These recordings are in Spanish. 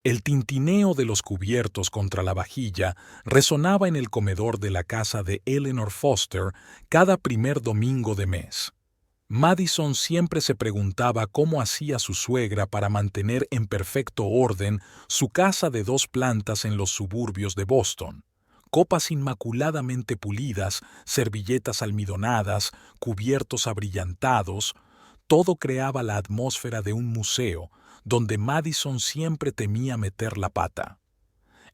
El tintineo de los cubiertos contra la vajilla resonaba en el comedor de la casa de Eleanor Foster cada primer domingo de mes. Madison siempre se preguntaba cómo hacía su suegra para mantener en perfecto orden su casa de 2 plantas en los suburbios de Boston. Copas inmaculadamente pulidas, servilletas almidonadas, cubiertos abrillantados, todo creaba la atmósfera de un museo, donde Madison siempre temía meter la pata.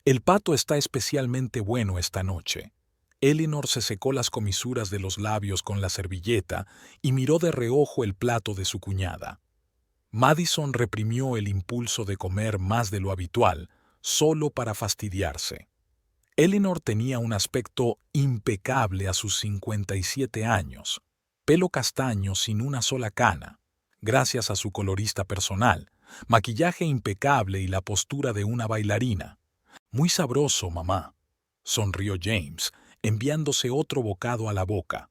El pato está especialmente bueno esta noche. Eleanor se secó las comisuras de los labios con la servilleta y miró de reojo el plato de su cuñada. Madison reprimió el impulso de comer más de lo habitual, solo para fastidiarse. Eleanor tenía un aspecto impecable a sus 57 años, pelo castaño sin una sola cana, gracias a su colorista personal, maquillaje impecable y la postura de una bailarina. Muy sabroso, mamá, sonrió James, enviándose otro bocado a la boca.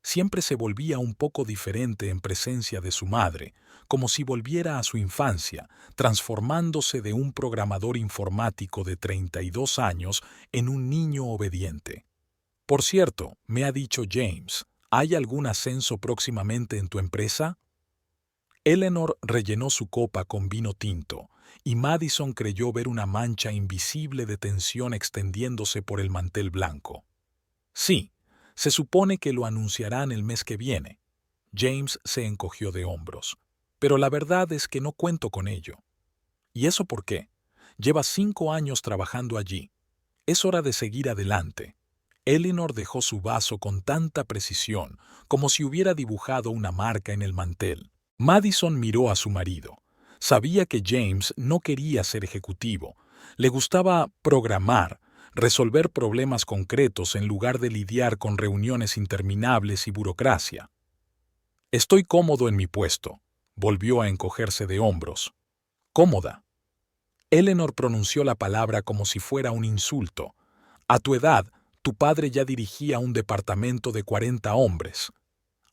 Siempre se volvía un poco diferente en presencia de su madre, como si volviera a su infancia, transformándose de un programador informático de 32 años en un niño obediente. Por cierto, me ha dicho James, ¿hay algún ascenso próximamente en tu empresa? Eleanor rellenó su copa con vino tinto, y Madison creyó ver una mancha invisible de tensión extendiéndose por el mantel blanco. Sí, se supone que lo anunciarán el mes que viene. James se encogió de hombros. Pero la verdad es que no cuento con ello. ¿Y eso por qué? Lleva 5 años trabajando allí. Es hora de seguir adelante. Eleanor dejó su vaso con tanta precisión, como si hubiera dibujado una marca en el mantel. Madison miró a su marido. Sabía que James no quería ser ejecutivo. Le gustaba programar, resolver problemas concretos en lugar de lidiar con reuniones interminables y burocracia. Estoy cómodo en mi puesto. Volvió a encogerse de hombros. Cómoda. Eleanor pronunció la palabra como si fuera un insulto. A tu edad, tu padre ya dirigía un departamento de 40 hombres.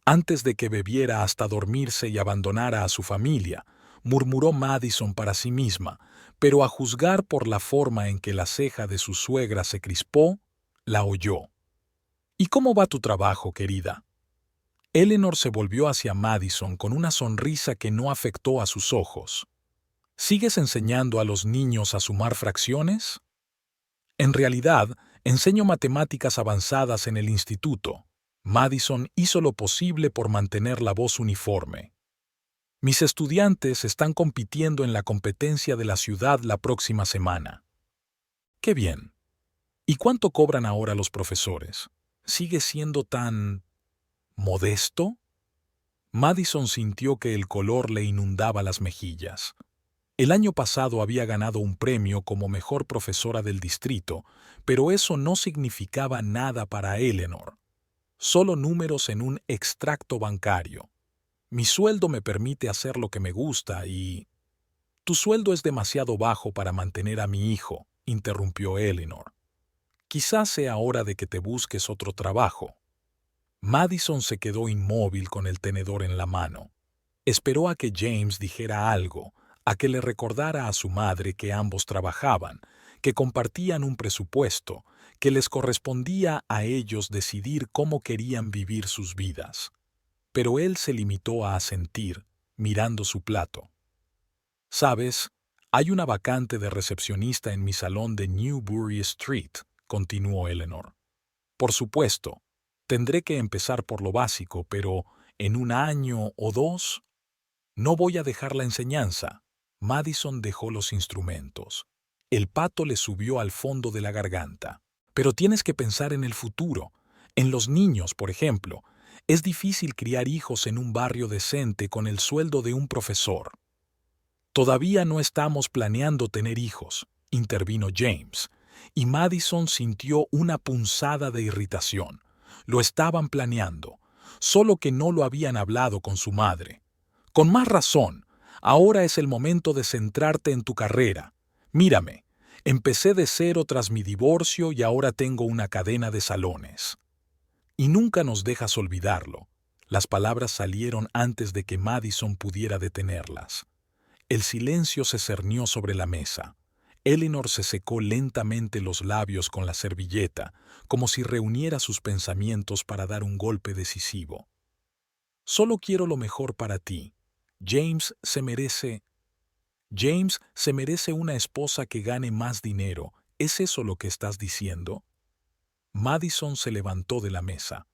Antes de que bebiera hasta dormirse y abandonara a su familia, murmuró Madison para sí misma, pero a juzgar por la forma en que la ceja de su suegra se crispó, la oyó. ¿Y cómo va tu trabajo, querida? Eleanor se volvió hacia Madison con una sonrisa que no afectó a sus ojos. ¿Sigues enseñando a los niños a sumar fracciones? En realidad, enseño matemáticas avanzadas en el instituto. Madison hizo lo posible por mantener la voz uniforme. Mis estudiantes están compitiendo en la competencia de la ciudad la próxima semana. ¡Qué bien! ¿Y cuánto cobran ahora los profesores? ¿Sigue siendo tan modesto? Madison sintió que el color le inundaba las mejillas. El año pasado había ganado un premio como mejor profesora del distrito, pero eso no significaba nada para Eleanor. Solo números en un extracto bancario. Mi sueldo me permite hacer lo que me gusta y... Tu sueldo es demasiado bajo para mantener a mi hijo, interrumpió Eleanor. Quizás sea hora de que te busques otro trabajo. Madison se quedó inmóvil con el tenedor en la mano. Esperó a que James dijera algo, a que le recordara a su madre que ambos trabajaban, que compartían un presupuesto, que les correspondía a ellos decidir cómo querían vivir sus vidas. Pero él se limitó a asentir, mirando su plato. «Sabes, hay una vacante de recepcionista en mi salón de Newbury Street», continuó Eleanor. «Por supuesto, tendré que empezar por lo básico, pero en 1 año o 2, no voy a dejar la enseñanza». Madison dejó los instrumentos. El pato le subió al fondo de la garganta. «Pero tienes que pensar en el futuro, en los niños, por ejemplo. Es difícil criar hijos en un barrio decente con el sueldo de un profesor». «Todavía no estamos planeando tener hijos», intervino James, y Madison sintió una punzada de irritación. Lo estaban planeando, solo que no lo habían hablado con su madre. «Con más razón, ahora es el momento de centrarte en tu carrera. Mírame, empecé de cero tras mi divorcio y ahora tengo una cadena de salones. Y nunca nos dejas olvidarlo». Las palabras salieron antes de que Madison pudiera detenerlas. El silencio se cernió sobre la mesa. Eleanor se secó lentamente los labios con la servilleta, como si reuniera sus pensamientos para dar un golpe decisivo. Solo quiero lo mejor para ti. James se merece... James se merece una esposa que gane más dinero. ¿Es eso lo que estás diciendo? Madison se levantó de la mesa.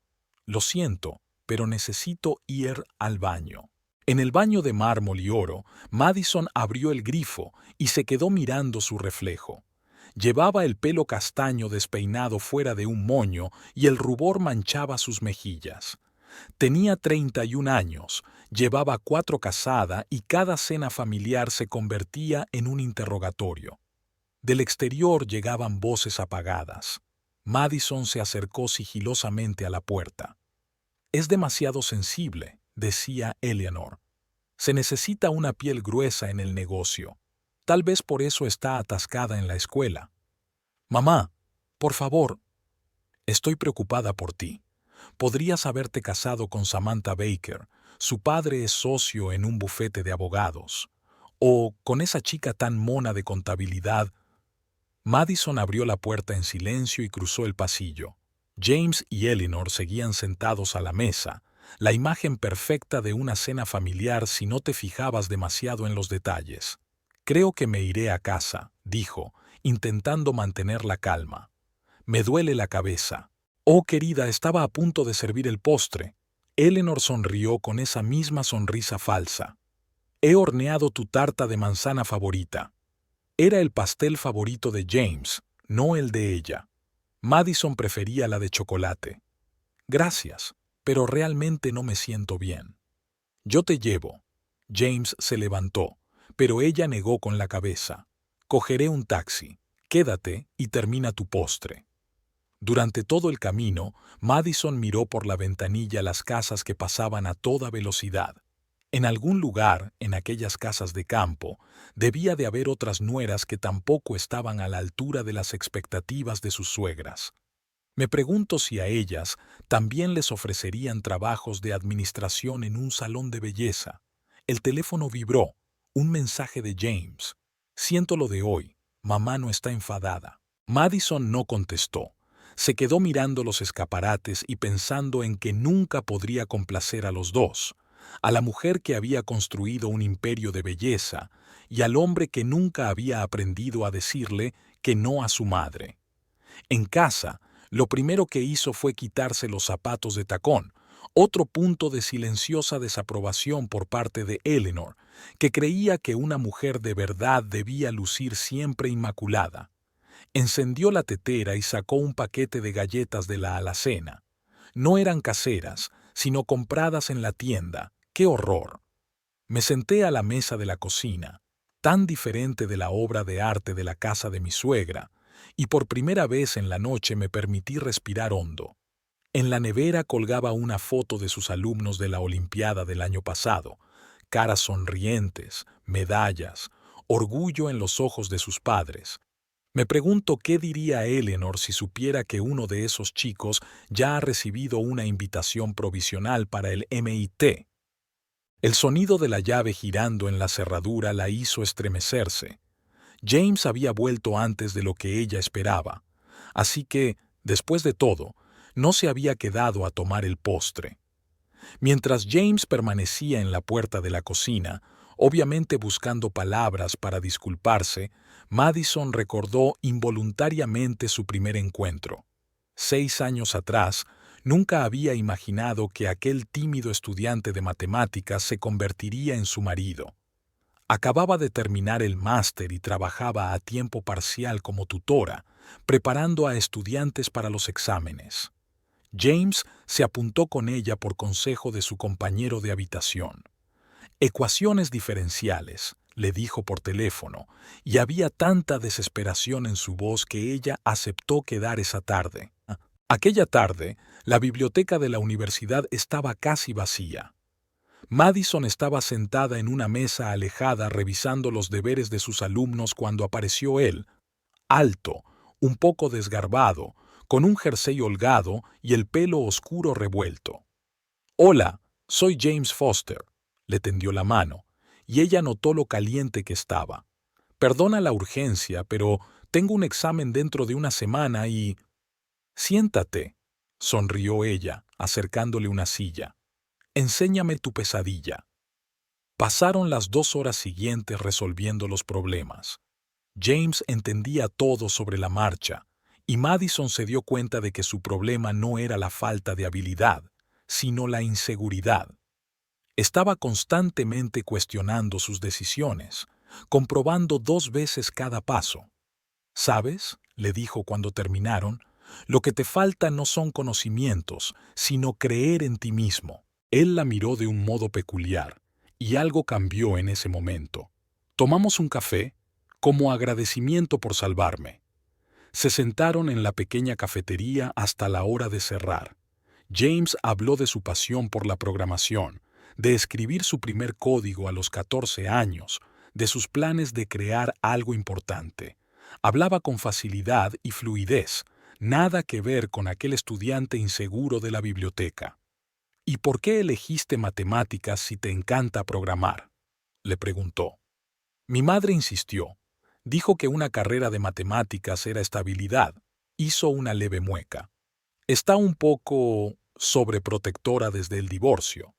Lo siento, pero necesito ir al baño. En el baño de mármol y oro, Madison abrió el grifo y se quedó mirando su reflejo. Llevaba el pelo castaño despeinado fuera de un moño y el rubor manchaba sus mejillas. Tenía 31 años, llevaba 4 casada y cada cena familiar se convertía en un interrogatorio. Del exterior llegaban voces apagadas. Madison se acercó sigilosamente a la puerta. «Es demasiado sensible», decía Eleanor. «Se necesita una piel gruesa en el negocio. Tal vez por eso está atascada en la escuela». «Mamá, por favor». «Estoy preocupada por ti. Podrías haberte casado con Samantha Baker. Su padre es socio en un bufete de abogados. O con esa chica tan mona de contabilidad». Madison abrió la puerta en silencio y cruzó el pasillo. James y Eleanor seguían sentados a la mesa, la imagen perfecta de una cena familiar si no te fijabas demasiado en los detalles. «Creo que me iré a casa», dijo, intentando mantener la calma. «Me duele la cabeza». «Oh, querida, estaba a punto de servir el postre». Eleanor sonrió con esa misma sonrisa falsa. «He horneado tu tarta de manzana favorita». Era el pastel favorito de James, no el de ella. Madison prefería la de chocolate. «Gracias, pero realmente no me siento bien». «Yo te llevo». James se levantó, pero ella negó con la cabeza. «Cogeré un taxi. Quédate y termina tu postre». Durante todo el camino, Madison miró por la ventanilla las casas que pasaban a toda velocidad. En algún lugar, en aquellas casas de campo, debía de haber otras nueras que tampoco estaban a la altura de las expectativas de sus suegras. Me pregunto si a ellas también les ofrecerían trabajos de administración en un salón de belleza. El teléfono vibró. Un mensaje de James. «Siento lo de hoy. Mamá no está enfadada». Madison no contestó. Se quedó mirando los escaparates y pensando en que nunca podría complacer a los dos, a la mujer que había construido un imperio de belleza y al hombre que nunca había aprendido a decirle que no a su madre. En casa, lo primero que hizo fue quitarse los zapatos de tacón, otro punto de silenciosa desaprobación por parte de Eleanor, que creía que una mujer de verdad debía lucir siempre inmaculada. Encendió la tetera y sacó un paquete de galletas de la alacena. No eran caseras, sino compradas en la tienda. ¡Qué horror! Me senté a la mesa de la cocina, tan diferente de la obra de arte de la casa de mi suegra, y por primera vez en la noche me permití respirar hondo. En la nevera colgaba una foto de sus alumnos de la Olimpiada del año pasado, caras sonrientes, medallas, orgullo en los ojos de sus padres. Me pregunto qué diría Eleanor si supiera que uno de esos chicos ya ha recibido una invitación provisional para el MIT. El sonido de la llave girando en la cerradura la hizo estremecerse. James había vuelto antes de lo que ella esperaba, así que, después de todo, no se había quedado a tomar el postre. Mientras James permanecía en la puerta de la cocina, obviamente buscando palabras para disculparse, Madison recordó involuntariamente su primer encuentro. 6 años atrás, nunca había imaginado que aquel tímido estudiante de matemáticas se convertiría en su marido. Acababa de terminar el máster y trabajaba a tiempo parcial como tutora, preparando a estudiantes para los exámenes. James se apuntó con ella por consejo de su compañero de habitación. «Ecuaciones diferenciales», le dijo por teléfono, y había tanta desesperación en su voz que ella aceptó quedar esa tarde. Aquella tarde, la biblioteca de la universidad estaba casi vacía. Madison estaba sentada en una mesa alejada revisando los deberes de sus alumnos cuando apareció él, alto, un poco desgarbado, con un jersey holgado y el pelo oscuro revuelto. «Hola, soy James Foster», le tendió la mano, y ella notó lo caliente que estaba. Perdona la urgencia, pero tengo un examen dentro de una semana y... Siéntate, sonrió ella, acercándole una silla. Enséñame tu pesadilla. Pasaron las 2 horas siguientes resolviendo los problemas. James entendía todo sobre la marcha, y Madison se dio cuenta de que su problema no era la falta de habilidad, sino la inseguridad. Estaba constantemente cuestionando sus decisiones, comprobando 2 veces cada paso. ¿Sabes?, le dijo cuando terminaron, lo que te falta no son conocimientos, sino creer en ti mismo. Él la miró de un modo peculiar, y algo cambió en ese momento. Tomamos un café, como agradecimiento por salvarme. Se sentaron en la pequeña cafetería hasta la hora de cerrar. James habló de su pasión por la programación, de escribir su primer código a los 14 años, de sus planes de crear algo importante. Hablaba con facilidad y fluidez, nada que ver con aquel estudiante inseguro de la biblioteca. ¿Y por qué elegiste matemáticas si te encanta programar?, le preguntó. Mi madre insistió. Dijo que una carrera de matemáticas era estabilidad. Hizo una leve mueca. Está un poco sobreprotectora desde el divorcio.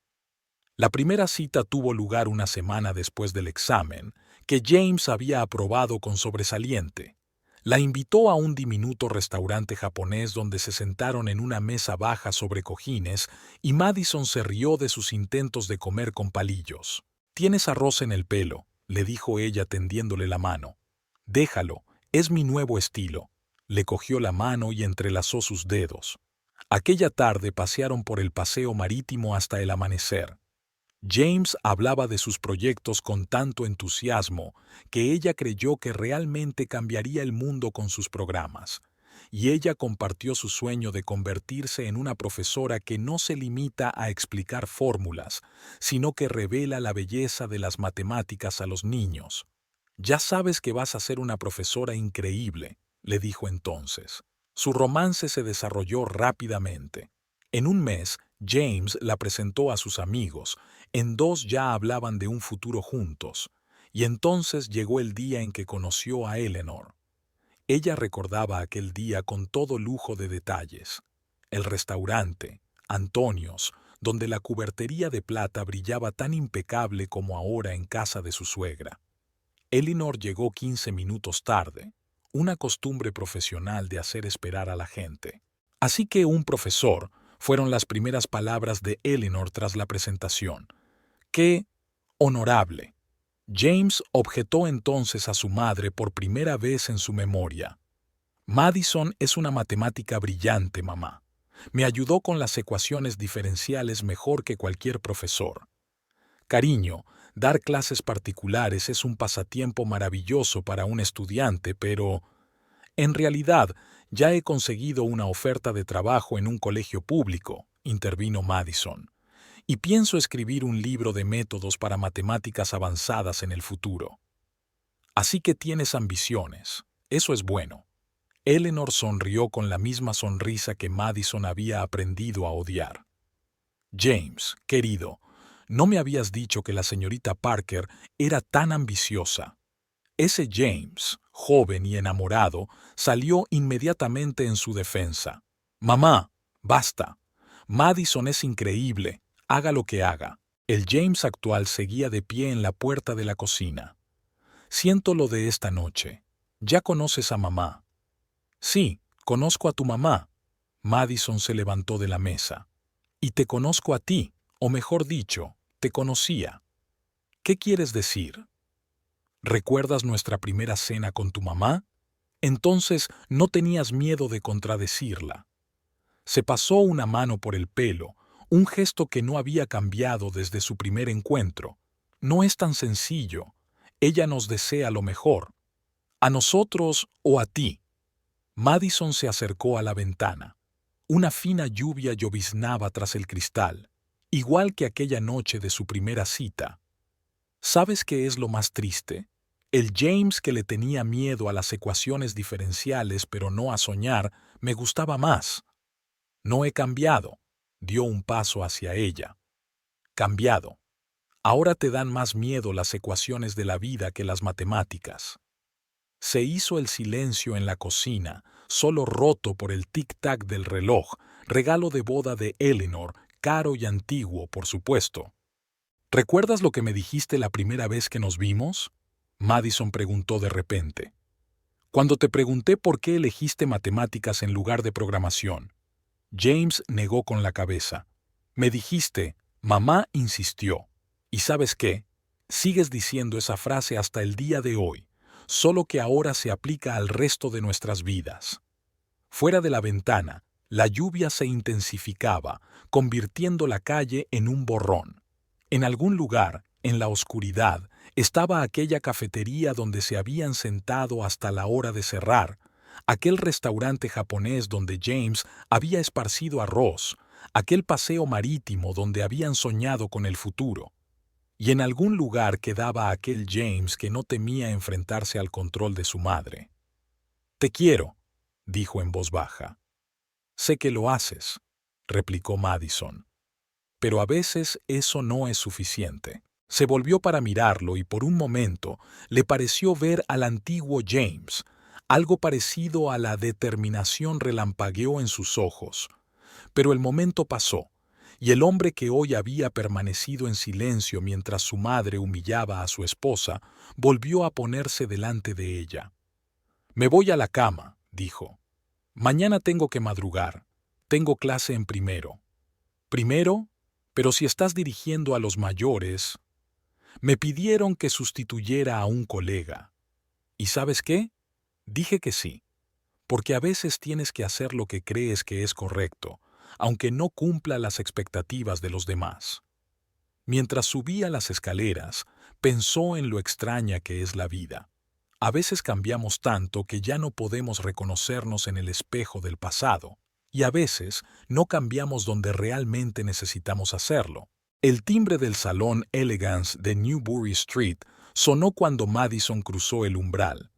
La primera cita tuvo lugar una semana después del examen, que James había aprobado con sobresaliente. La invitó a un diminuto restaurante japonés donde se sentaron en una mesa baja sobre cojines y Madison se rió de sus intentos de comer con palillos. «Tienes arroz en el pelo», le dijo ella tendiéndole la mano. «Déjalo, es mi nuevo estilo». Le cogió la mano y entrelazó sus dedos. Aquella tarde pasearon por el paseo marítimo hasta el amanecer. James hablaba de sus proyectos con tanto entusiasmo que ella creyó que realmente cambiaría el mundo con sus programas, y ella compartió su sueño de convertirse en una profesora que no se limita a explicar fórmulas, sino que revela la belleza de las matemáticas a los niños. «Ya sabes que vas a ser una profesora increíble», le dijo entonces. Su romance se desarrolló rápidamente. En un mes, James la presentó a sus amigos, en 2 ya hablaban de un futuro juntos, y entonces llegó el día en que conoció a Eleanor. Ella recordaba aquel día con todo lujo de detalles. El restaurante, Antonio's, donde la cubertería de plata brillaba tan impecable como ahora en casa de su suegra. Eleanor llegó 15 minutos tarde, una costumbre profesional de hacer esperar a la gente. Así que un profesor, fueron las primeras palabras de Eleanor tras la presentación. ¡Qué honorable! James objetó entonces a su madre por primera vez en su memoria. Madison es una matemática brillante, mamá. Me ayudó con las ecuaciones diferenciales mejor que cualquier profesor. Cariño, dar clases particulares es un pasatiempo maravilloso para un estudiante, pero... En realidad, ya he conseguido una oferta de trabajo en un colegio público, intervino Madison, y pienso escribir un libro de métodos para matemáticas avanzadas en el futuro. Así que tienes ambiciones. Eso es bueno. Eleanor sonrió con la misma sonrisa que Madison había aprendido a odiar. James, querido, no me habías dicho que la señorita Parker era tan ambiciosa. Ese James, joven y enamorado, salió inmediatamente en su defensa. «Mamá, basta. Madison es increíble, haga lo que haga». El James actual seguía de pie en la puerta de la cocina. «Siento lo de esta noche. ¿Ya conoces a mamá?» «Sí, conozco a tu mamá». Madison se levantó de la mesa. «Y te conozco a ti, o mejor dicho, te conocía». «¿Qué quieres decir?» ¿Recuerdas nuestra primera cena con tu mamá? Entonces no tenías miedo de contradecirla. Se pasó una mano por el pelo, un gesto que no había cambiado desde su primer encuentro. No es tan sencillo. Ella nos desea lo mejor. ¿A nosotros o a ti? Madison se acercó a la ventana. Una fina lluvia lloviznaba tras el cristal, igual que aquella noche de su primera cita. ¿Sabes qué es lo más triste? El James que le tenía miedo a las ecuaciones diferenciales pero no a soñar, me gustaba más. No he cambiado. Dio un paso hacia ella. Cambiado. Ahora te dan más miedo las ecuaciones de la vida que las matemáticas. Se hizo el silencio en la cocina, solo roto por el tic-tac del reloj, regalo de boda de Eleanor, caro y antiguo, por supuesto. ¿Recuerdas lo que me dijiste la primera vez que nos vimos? Madison preguntó de repente. Cuando te pregunté por qué elegiste matemáticas en lugar de programación. James negó con la cabeza. Me dijiste, mamá insistió. ¿Y sabes qué? Sigues diciendo esa frase hasta el día de hoy, solo que ahora se aplica al resto de nuestras vidas. Fuera de la ventana, la lluvia se intensificaba, convirtiendo la calle en un borrón. En algún lugar, en la oscuridad, estaba aquella cafetería donde se habían sentado hasta la hora de cerrar, aquel restaurante japonés donde James había esparcido arroz, aquel paseo marítimo donde habían soñado con el futuro. Y en algún lugar quedaba aquel James que no temía enfrentarse al control de su madre. «Te quiero», dijo en voz baja. «Sé que lo haces», replicó Madison. «Pero a veces eso no es suficiente». Se volvió para mirarlo y por un momento le pareció ver al antiguo James. Algo parecido a la determinación relampagueó en sus ojos. Pero el momento pasó, y el hombre que hoy había permanecido en silencio mientras su madre humillaba a su esposa, volvió a ponerse delante de ella. «Me voy a la cama», dijo. «Mañana tengo que madrugar. Tengo clase en primero». «¿Primero? Pero si estás dirigiendo a los mayores...» Me pidieron que sustituyera a un colega. ¿Y sabes qué? Dije que sí, porque a veces tienes que hacer lo que crees que es correcto, aunque no cumpla las expectativas de los demás. Mientras subía las escaleras, pensó en lo extraña que es la vida. A veces cambiamos tanto que ya no podemos reconocernos en el espejo del pasado, y a veces no cambiamos donde realmente necesitamos hacerlo. El timbre del salón Elegance de Newbury Street sonó cuando Madison cruzó el umbral.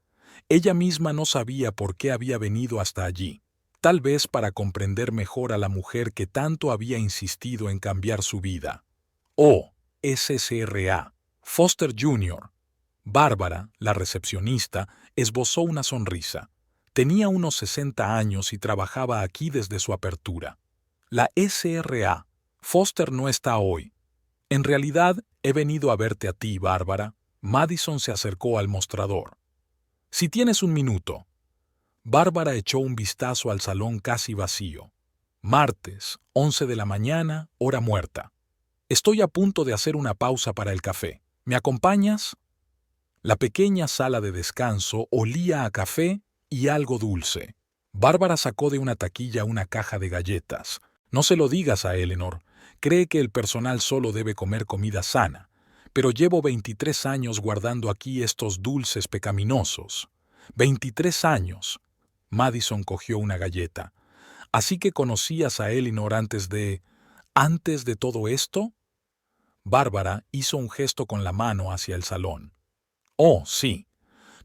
Ella misma no sabía por qué había venido hasta allí, tal vez para comprender mejor a la mujer que tanto había insistido en cambiar su vida. Oh, SSRA, Foster Jr. Bárbara, la recepcionista, esbozó una sonrisa. Tenía unos 60 años y trabajaba aquí desde su apertura. La SRA. Foster no está hoy. En realidad, he venido a verte a ti, Bárbara. Madison se acercó al mostrador. Si tienes un minuto. Bárbara echó un vistazo al salón casi vacío. Martes, 11 de la mañana, hora muerta. Estoy a punto de hacer una pausa para el café. ¿Me acompañas? La pequeña sala de descanso olía a café y algo dulce. Bárbara sacó de una taquilla una caja de galletas. No se lo digas a Eleanor. Cree que el personal solo debe comer comida sana. Pero llevo 23 años guardando aquí estos dulces pecaminosos. 23 años. Madison cogió una galleta. ¿Así que conocías a Eleanor antes de todo esto? Bárbara hizo un gesto con la mano hacia el salón. Oh, sí.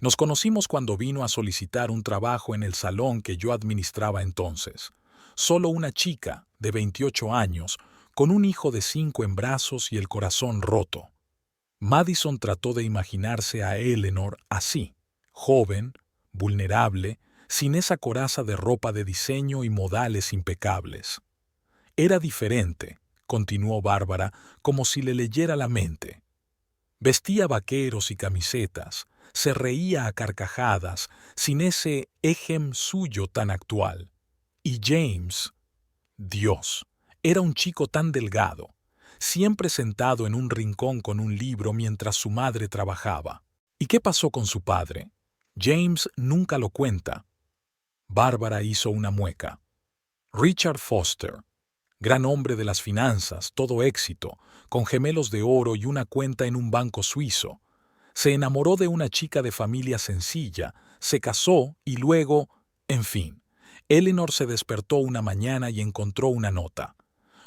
Nos conocimos cuando vino a solicitar un trabajo en el salón que yo administraba entonces. Solo una chica, de 28 años, con un hijo de 5 en brazos y el corazón roto. Madison trató de imaginarse a Eleanor así, joven, vulnerable, sin esa coraza de ropa de diseño y modales impecables. Era diferente, continuó Bárbara, como si le leyera la mente. Vestía vaqueros y camisetas, se reía a carcajadas, sin ese ejem suyo tan actual. Y James, Dios, era un chico tan delgado, siempre sentado en un rincón con un libro mientras su madre trabajaba. ¿Y qué pasó con su padre? James nunca lo cuenta. Bárbara hizo una mueca. Richard Foster, gran hombre de las finanzas, todo éxito, con gemelos de oro y una cuenta en un banco suizo. Se enamoró de una chica de familia sencilla, se casó y luego, en fin, Eleanor se despertó una mañana y encontró una nota.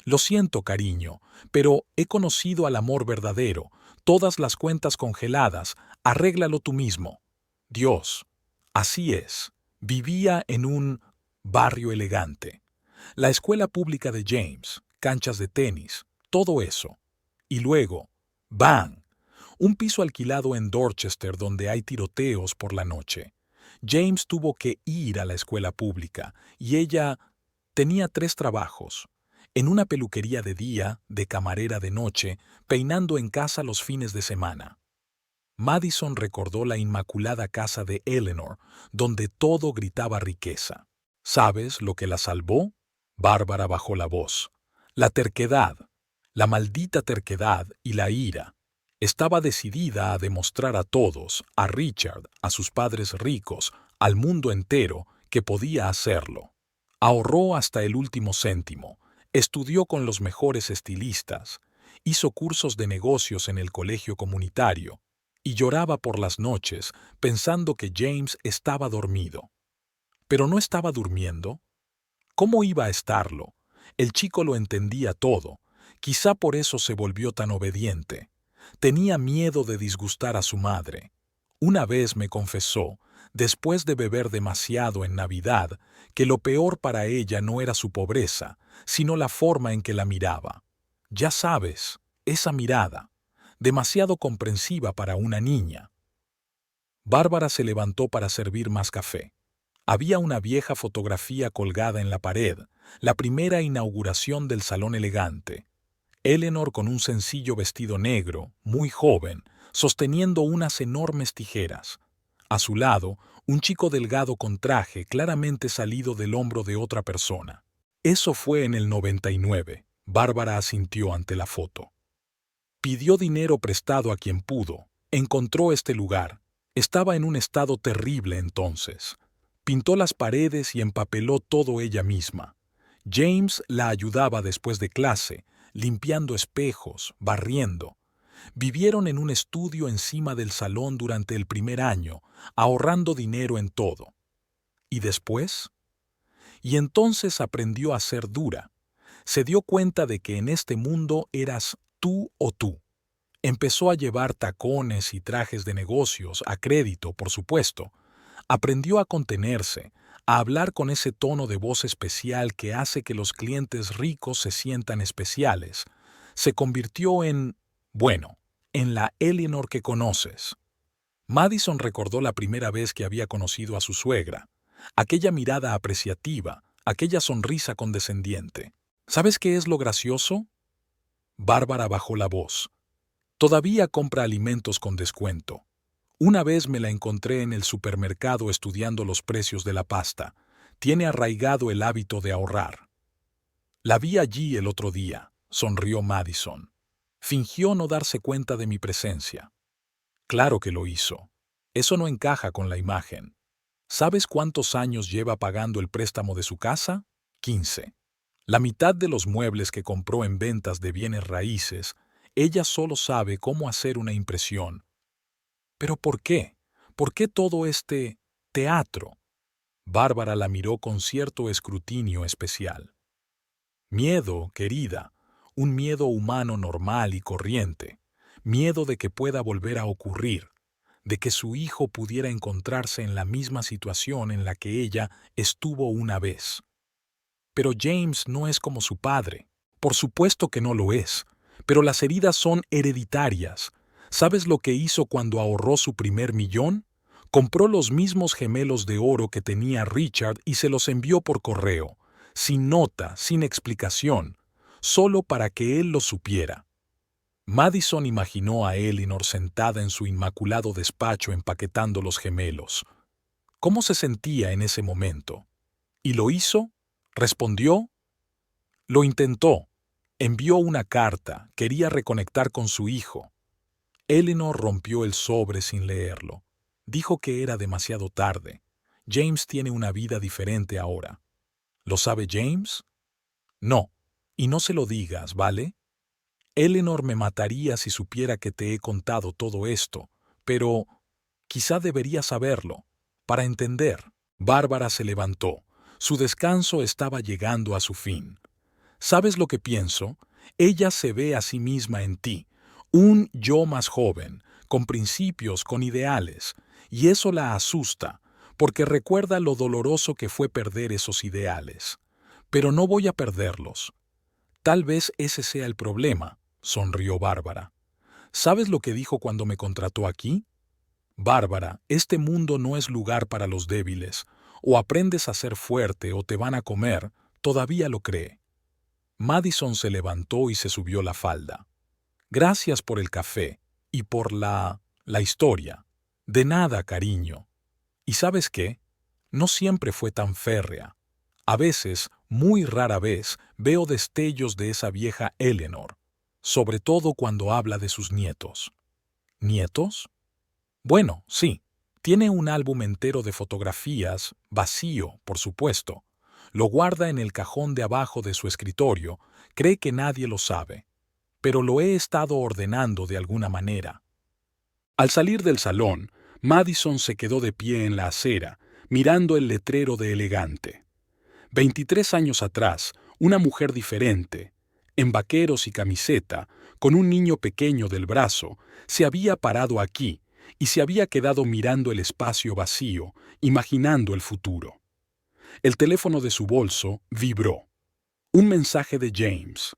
Lo siento, cariño, pero he conocido al amor verdadero, todas las cuentas congeladas, arréglalo tú mismo. Dios, así es, vivía en un barrio elegante. La escuela pública de James, canchas de tenis, todo eso. Y luego, ¡bang! Un piso alquilado en Dorchester donde hay tiroteos por la noche. James tuvo que ir a la escuela pública y ella tenía 3 trabajos. En una peluquería de día, de camarera de noche, peinando en casa los fines de semana. Madison recordó la inmaculada casa de Eleanor, donde todo gritaba riqueza. ¿Sabes lo que la salvó? Bárbara bajó la voz. La terquedad, la maldita terquedad y la ira. Estaba decidida a demostrar a todos, a Richard, a sus padres ricos, al mundo entero, que podía hacerlo. Ahorró hasta el último céntimo, estudió con los mejores estilistas, hizo cursos de negocios en el colegio comunitario, y lloraba por las noches pensando que James estaba dormido. Pero no estaba durmiendo. ¿Cómo iba a estarlo? El chico lo entendía todo. Quizá por eso se volvió tan obediente. Tenía miedo de disgustar a su madre. Una vez me confesó, después de beber demasiado en Navidad, que lo peor para ella no era su pobreza, sino la forma en que la miraba. Ya sabes, esa mirada, demasiado comprensiva para una niña. Bárbara se levantó para servir más café. Había una vieja fotografía colgada en la pared, la primera inauguración del salón elegante. Eleanor con un sencillo vestido negro, muy joven, sosteniendo unas enormes tijeras. A su lado, un chico delgado con traje claramente salido del hombro de otra persona. Eso fue en el 99. Bárbara asintió ante la foto. Pidió dinero prestado a quien pudo. Encontró este lugar. Estaba en un estado terrible entonces. Pintó las paredes y empapeló todo ella misma. James la ayudaba después de clase, limpiando espejos, barriendo. Vivieron en un estudio encima del salón durante el primer año, ahorrando dinero en todo. ¿Y después? Y entonces aprendió a ser dura. Se dio cuenta de que en este mundo eras tú o tú. Empezó a llevar tacones y trajes de negocios, a crédito, por supuesto. Aprendió a contenerse, a hablar con ese tono de voz especial que hace que los clientes ricos se sientan especiales. Se convirtió bueno, en la Eleanor que conoces. Madison recordó la primera vez que había conocido a su suegra, aquella mirada apreciativa, aquella sonrisa condescendiente. ¿Sabes qué es lo gracioso? Bárbara bajó la voz. Todavía compra alimentos con descuento. Una vez me la encontré en el supermercado estudiando los precios de la pasta. Tiene arraigado el hábito de ahorrar. La vi allí el otro día, sonrió Madison. Fingió no darse cuenta de mi presencia. Claro que lo hizo. Eso no encaja con la imagen. ¿Sabes cuántos años lleva pagando el préstamo de su casa? 15. La mitad de los muebles que compró en ventas de bienes raíces, ella solo sabe cómo hacer una impresión. ¿Pero por qué? ¿Por qué todo este teatro? Bárbara la miró con cierto escrutinio especial. Miedo, querida, un miedo humano normal y corriente. Miedo de que pueda volver a ocurrir, de que su hijo pudiera encontrarse en la misma situación en la que ella estuvo una vez. Pero James no es como su padre. Por supuesto que no lo es, pero las heridas son hereditarias. ¿Sabes lo que hizo cuando ahorró su primer millón? Compró los mismos gemelos de oro que tenía Richard y se los envió por correo, sin nota, sin explicación, solo para que él lo supiera. Madison imaginó a Eleanor sentada en su inmaculado despacho empaquetando los gemelos. ¿Cómo se sentía en ese momento? ¿Y lo hizo? ¿Respondió? Lo intentó. Envió una carta, quería reconectar con su hijo. Eleanor rompió el sobre sin leerlo. Dijo que era demasiado tarde. James tiene una vida diferente ahora. ¿Lo sabe James? No. Y no se lo digas, ¿vale? Eleanor me mataría si supiera que te he contado todo esto, pero quizá debería saberlo, para entender. Bárbara se levantó. Su descanso estaba llegando a su fin. ¿Sabes lo que pienso? Ella se ve a sí misma en ti, un yo más joven, con principios, con ideales, y eso la asusta, porque recuerda lo doloroso que fue perder esos ideales. Pero no voy a perderlos. Tal vez ese sea el problema, sonrió Bárbara. ¿Sabes lo que dijo cuando me contrató aquí? Bárbara, este mundo no es lugar para los débiles. O aprendes a ser fuerte o te van a comer, todavía lo cree. Madison se levantó y se subió la falda. Gracias por el café y por la historia. De nada, cariño. ¿Y sabes qué? No siempre fue tan férrea. A veces, muy rara vez, veo destellos de esa vieja Eleanor, sobre todo cuando habla de sus nietos. ¿Nietos? Bueno, sí. Tiene un álbum entero de fotografías, vacío, por supuesto. Lo guarda en el cajón de abajo de su escritorio, cree que nadie lo sabe. Pero lo he estado ordenando de alguna manera. Al salir del salón, Madison se quedó de pie en la acera, mirando el letrero de elegante. 23 años atrás, una mujer diferente, en vaqueros y camiseta, con un niño pequeño del brazo, se había parado aquí y se había quedado mirando el espacio vacío, imaginando el futuro. El teléfono de su bolso vibró. Un mensaje de James.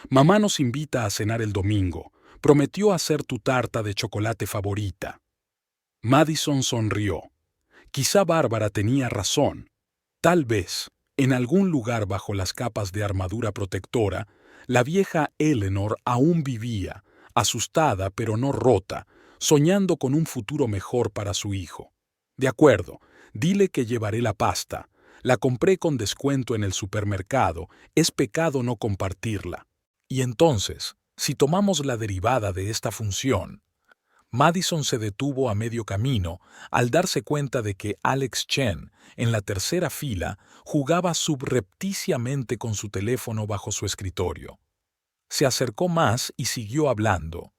Mamá nos invita a cenar el domingo. Prometió hacer tu tarta de chocolate favorita. Madison sonrió. Quizá Bárbara tenía razón. Tal vez, en algún lugar bajo las capas de armadura protectora, la vieja Eleanor aún vivía, asustada pero no rota, soñando con un futuro mejor para su hijo. De acuerdo, dile que llevaré la pasta. La compré con descuento en el supermercado, es pecado no compartirla. Y entonces, si tomamos la derivada de esta función, Madison se detuvo a medio camino al darse cuenta de que Alex Chen, en la tercera fila, jugaba subrepticiamente con su teléfono bajo su escritorio. Se acercó más y siguió hablando.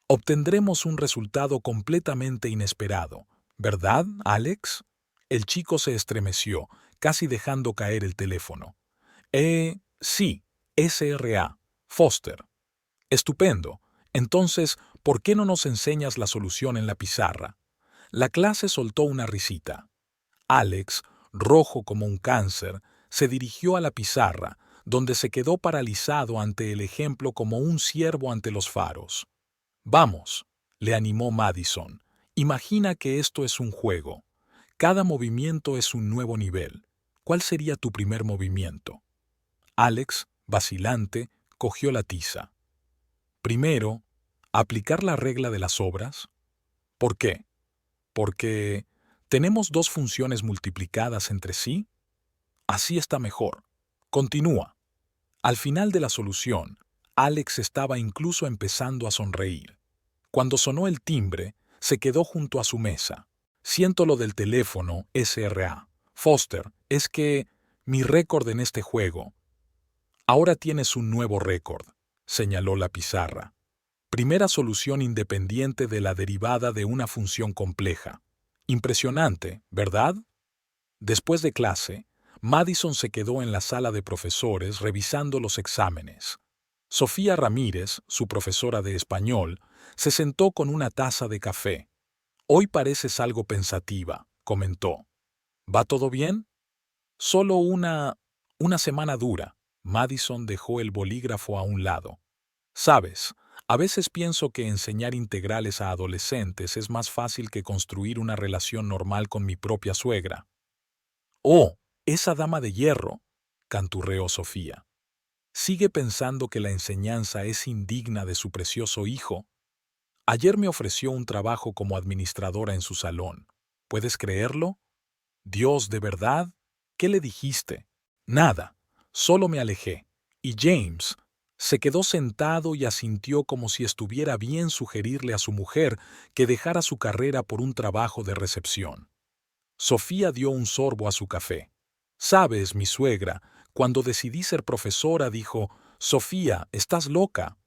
Obtendremos un resultado completamente inesperado, ¿verdad, Alex? El chico se estremeció, casi dejando caer el teléfono. Sí, SRA, Foster. Estupendo. Entonces, ¿por qué no nos enseñas la solución en la pizarra? La clase soltó una risita. Alex, rojo como un cáncer, se dirigió a la pizarra, donde se quedó paralizado ante el ejemplo como un ciervo ante los faros. Vamos, le animó Madison. Imagina que esto es un juego. Cada movimiento es un nuevo nivel. ¿Cuál sería tu primer movimiento? Alex, vacilante, cogió la tiza. Primero, aplicar la regla de las obras. ¿Por qué? Porque tenemos dos funciones multiplicadas entre sí. Así está mejor. Continúa. Al final de la solución, Alex estaba incluso empezando a sonreír. Cuando sonó el timbre, se quedó junto a su mesa. Siento lo del teléfono, SRA. Foster, es que mi récord en este juego. Ahora tienes un nuevo récord, señaló la pizarra. Primera solución independiente de la derivada de una función compleja. Impresionante, ¿verdad? Después de clase, Madison se quedó en la sala de profesores revisando los exámenes. Sofía Ramírez, su profesora de español, se sentó con una taza de café. Hoy pareces algo pensativa, comentó. ¿Va todo bien? Solo una semana dura. Madison dejó el bolígrafo a un lado. Sabes, a veces pienso que enseñar integrales a adolescentes es más fácil que construir una relación normal con mi propia suegra. ¡Oh, esa dama de hierro!, canturreó Sofía. ¿Sigue pensando que la enseñanza es indigna de su precioso hijo? Ayer me ofreció un trabajo como administradora en su salón. ¿Puedes creerlo? Dios, ¿de verdad? ¿Qué le dijiste? Nada, solo me alejé. Y James se quedó sentado y asintió como si estuviera bien sugerirle a su mujer que dejara su carrera por un trabajo de recepción. Sofía dio un sorbo a su café. Sabes, mi suegra, cuando decidí ser profesora dijo, Sofía, estás loca.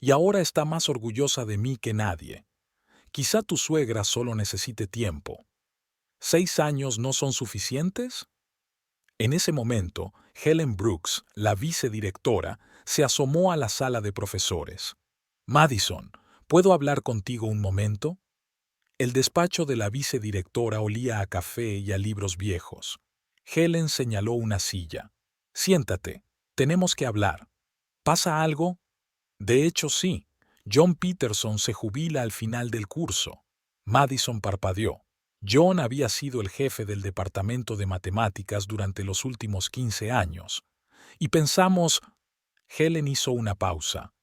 Y ahora está más orgullosa de mí que nadie. Quizá tu suegra solo necesite tiempo. ¿6 años no son suficientes? En ese momento, Helen Brooks, la vicedirectora, se asomó a la sala de profesores. Madison, ¿puedo hablar contigo un momento? El despacho de la vicedirectora olía a café y a libros viejos. Helen señaló una silla. Siéntate, tenemos que hablar. ¿Pasa algo? De hecho, sí. John Peterson se jubila al final del curso. Madison parpadeó. John había sido el jefe del departamento de matemáticas durante los últimos 15 años. Y pensamos, Helen hizo una pausa.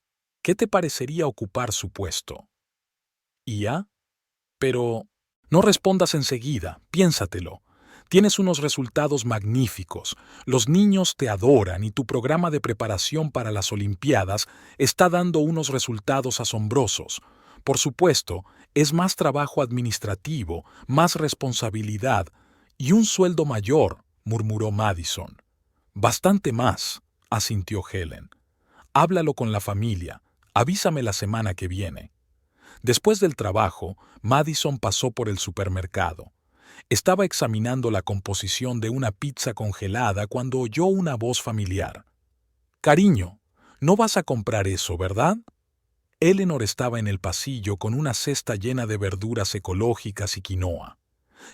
¿Qué te parecería ocupar su puesto? ¿Ya? Pero no respondas enseguida, piénsatelo. Tienes unos resultados magníficos, los niños te adoran y tu programa de preparación para las Olimpiadas está dando unos resultados asombrosos. Por supuesto, es más trabajo administrativo, más responsabilidad y un sueldo mayor, murmuró Madison. Bastante más, asintió Helen. Háblalo con la familia, avísame la semana que viene. Después del trabajo, Madison pasó por el supermercado. Estaba examinando la composición de una pizza congelada cuando oyó una voz familiar. «Cariño, no vas a comprar eso, ¿verdad?» Eleanor estaba en el pasillo con una cesta llena de verduras ecológicas y quinoa.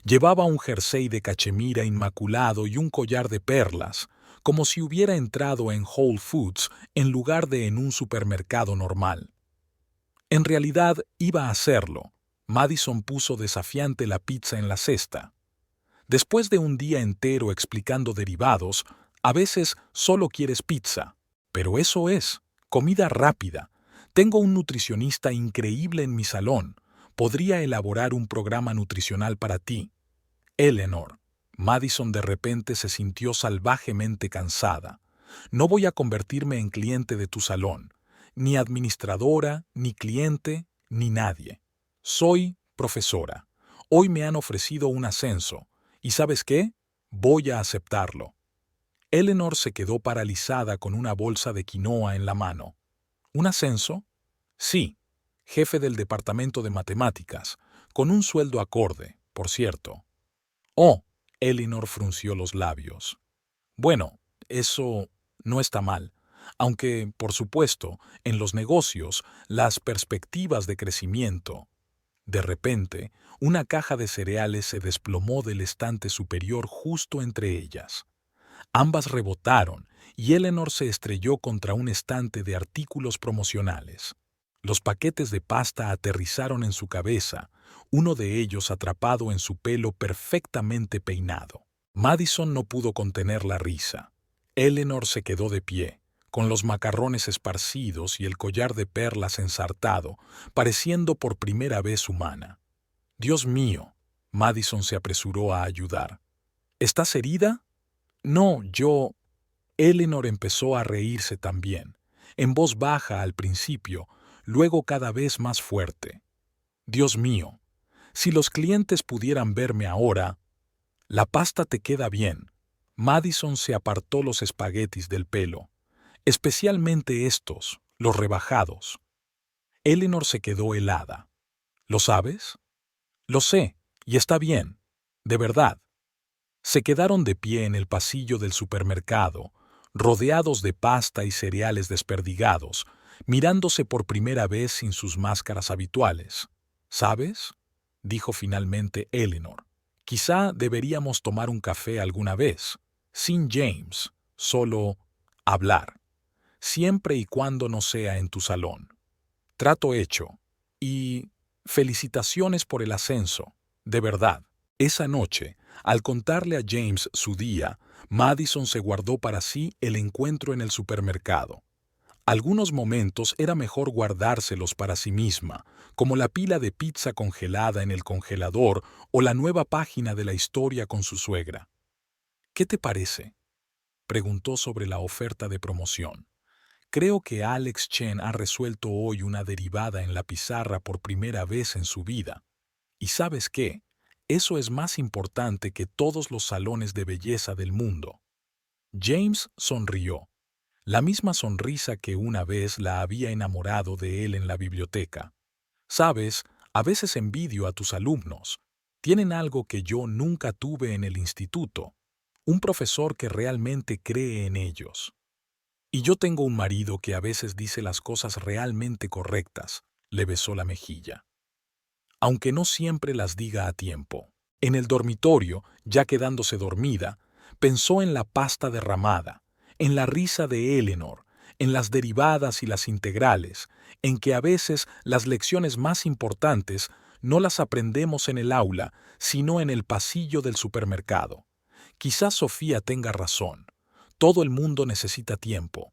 Llevaba un jersey de cachemira inmaculado y un collar de perlas, como si hubiera entrado en Whole Foods en lugar de en un supermercado normal. En realidad iba a hacerlo. Madison puso desafiante la pizza en la cesta. Después de un día entero explicando derivados, a veces solo quieres pizza. Pero eso es, comida rápida. Tengo un nutricionista increíble en mi salón. Podría elaborar un programa nutricional para ti. Eleanor. Madison de repente se sintió salvajemente cansada. No voy a convertirme en cliente de tu salón. Ni administradora, ni cliente, ni nadie. Soy profesora. Hoy me han ofrecido un ascenso. ¿Y sabes qué? Voy a aceptarlo. Eleanor se quedó paralizada con una bolsa de quinoa en la mano. ¿Un ascenso? Sí, jefe del departamento de matemáticas, con un sueldo acorde, por cierto. Oh, Eleanor frunció los labios. Bueno, eso no está mal, aunque, por supuesto, en los negocios, las perspectivas de crecimiento. De repente, una caja de cereales se desplomó del estante superior justo entre ellas. Ambas rebotaron y Eleanor se estrelló contra un estante de artículos promocionales. Los paquetes de pasta aterrizaron en su cabeza, uno de ellos atrapado en su pelo perfectamente peinado. Madison no pudo contener la risa. Eleanor se quedó de pie, con los macarrones esparcidos y el collar de perlas ensartado, pareciendo por primera vez humana. «Dios mío», Madison se apresuró a ayudar. «¿Estás herida?» «No, yo...» Eleanor empezó a reírse también, en voz baja al principio, luego cada vez más fuerte. «Dios mío, si los clientes pudieran verme ahora...» «La pasta te queda bien». Madison se apartó los espaguetis del pelo, especialmente estos, los rebajados. Eleanor se quedó helada. «¿Lo sabes?» «Lo sé, y está bien, de verdad». Se quedaron de pie en el pasillo del supermercado, rodeados de pasta y cereales desperdigados, mirándose por primera vez sin sus máscaras habituales. «¿Sabes?», dijo finalmente Eleanor. «Quizá deberíamos tomar un café alguna vez, sin James, solo hablar, siempre y cuando no sea en tu salón». «Trato hecho. Y felicitaciones por el ascenso, de verdad». Esa noche, al contarle a James su día, Madison se guardó para sí el encuentro en el supermercado. Algunos momentos era mejor guardárselos para sí misma, como la pila de pizza congelada en el congelador o la nueva página de la historia con su suegra. «¿Qué te parece?», preguntó sobre la oferta de promoción. «Creo que Alex Chen ha resuelto hoy una derivada en la pizarra por primera vez en su vida. ¿Y sabes qué? Eso es más importante que todos los salones de belleza del mundo». James sonrió, la misma sonrisa que una vez la había enamorado de él en la biblioteca. «Sabes, a veces envidio a tus alumnos. Tienen algo que yo nunca tuve en el instituto, un profesor que realmente cree en ellos. Y yo tengo un marido que a veces dice las cosas realmente correctas», le besó la mejilla. «Aunque no siempre las diga a tiempo». En el dormitorio, ya quedándose dormida, pensó en la pasta derramada, en la risa de Eleanor, en las derivadas y las integrales, en que a veces las lecciones más importantes no las aprendemos en el aula, sino en el pasillo del supermercado. Quizás Sofía tenga razón. Todo el mundo necesita tiempo.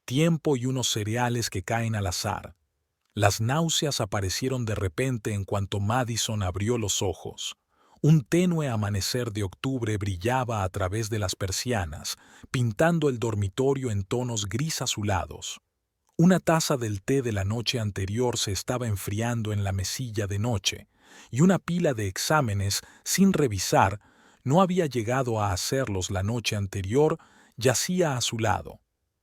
Tiempo y unos cereales que caen al azar. Las náuseas aparecieron de repente en cuanto Madison abrió los ojos. Un tenue amanecer de octubre brillaba a través de las persianas, pintando el dormitorio en tonos gris azulados. Una taza del té de la noche anterior se estaba enfriando en la mesilla de noche, y una pila de exámenes, sin revisar, no había llegado a hacerlos la noche anterior, yacía a su lado.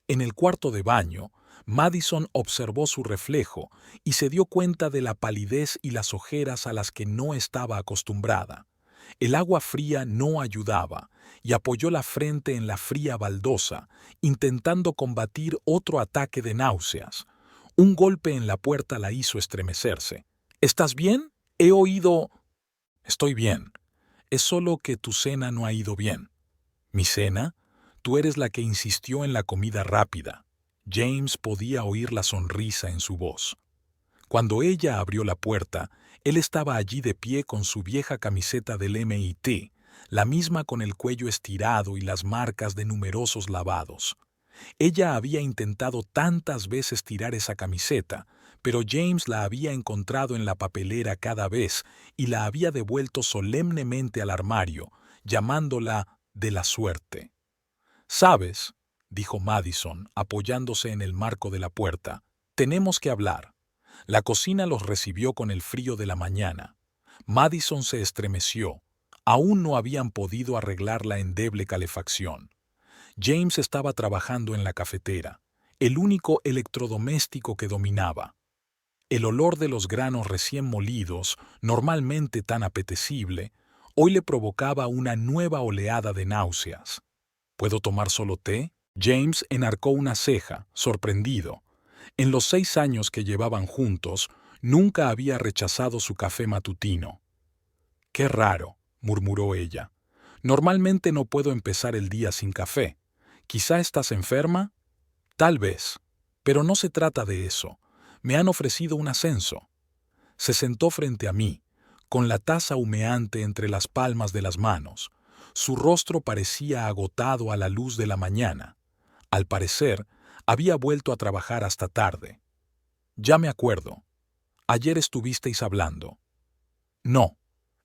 En el cuarto de baño, Madison observó su reflejo y se dio cuenta de la palidez y las ojeras a las que no estaba acostumbrada. El agua fría no ayudaba, y apoyó la frente en la fría baldosa, intentando combatir otro ataque de náuseas. Un golpe en la puerta la hizo estremecerse. ¿Estás bien? He oído... Estoy bien. Es solo que tu cena no ha ido bien. ¿Mi cena? Tú eres la que insistió en la comida rápida. James podía oír la sonrisa en su voz. Cuando ella abrió la puerta, él estaba allí de pie con su vieja camiseta del MIT, la misma con el cuello estirado y las marcas de numerosos lavados. Ella había intentado tantas veces tirar esa camiseta, pero James la había encontrado en la papelera cada vez y la había devuelto solemnemente al armario, llamándola de la suerte. «¿Sabes?», dijo Madison, apoyándose en el marco de la puerta, «tenemos que hablar». La cocina los recibió con el frío de la mañana. Madison se estremeció. Aún no habían podido arreglar la endeble calefacción. James estaba trabajando en la cafetera, el único electrodoméstico que dominaba. El olor de los granos recién molidos, normalmente tan apetecible, hoy le provocaba una nueva oleada de náuseas. ¿Puedo tomar solo té? James enarcó una ceja, sorprendido. En los 6 años que llevaban juntos, nunca había rechazado su café matutino. «Qué raro», murmuró ella. «Normalmente no puedo empezar el día sin café. ¿Quizá estás enferma?» «Tal vez. Pero no se trata de eso. Me han ofrecido un ascenso». Se sentó frente a mí, con la taza humeante entre las palmas de las manos. Su rostro parecía agotado a la luz de la mañana. Al parecer, había vuelto a trabajar hasta tarde. «Ya me acuerdo. Ayer estuvisteis hablando». «No,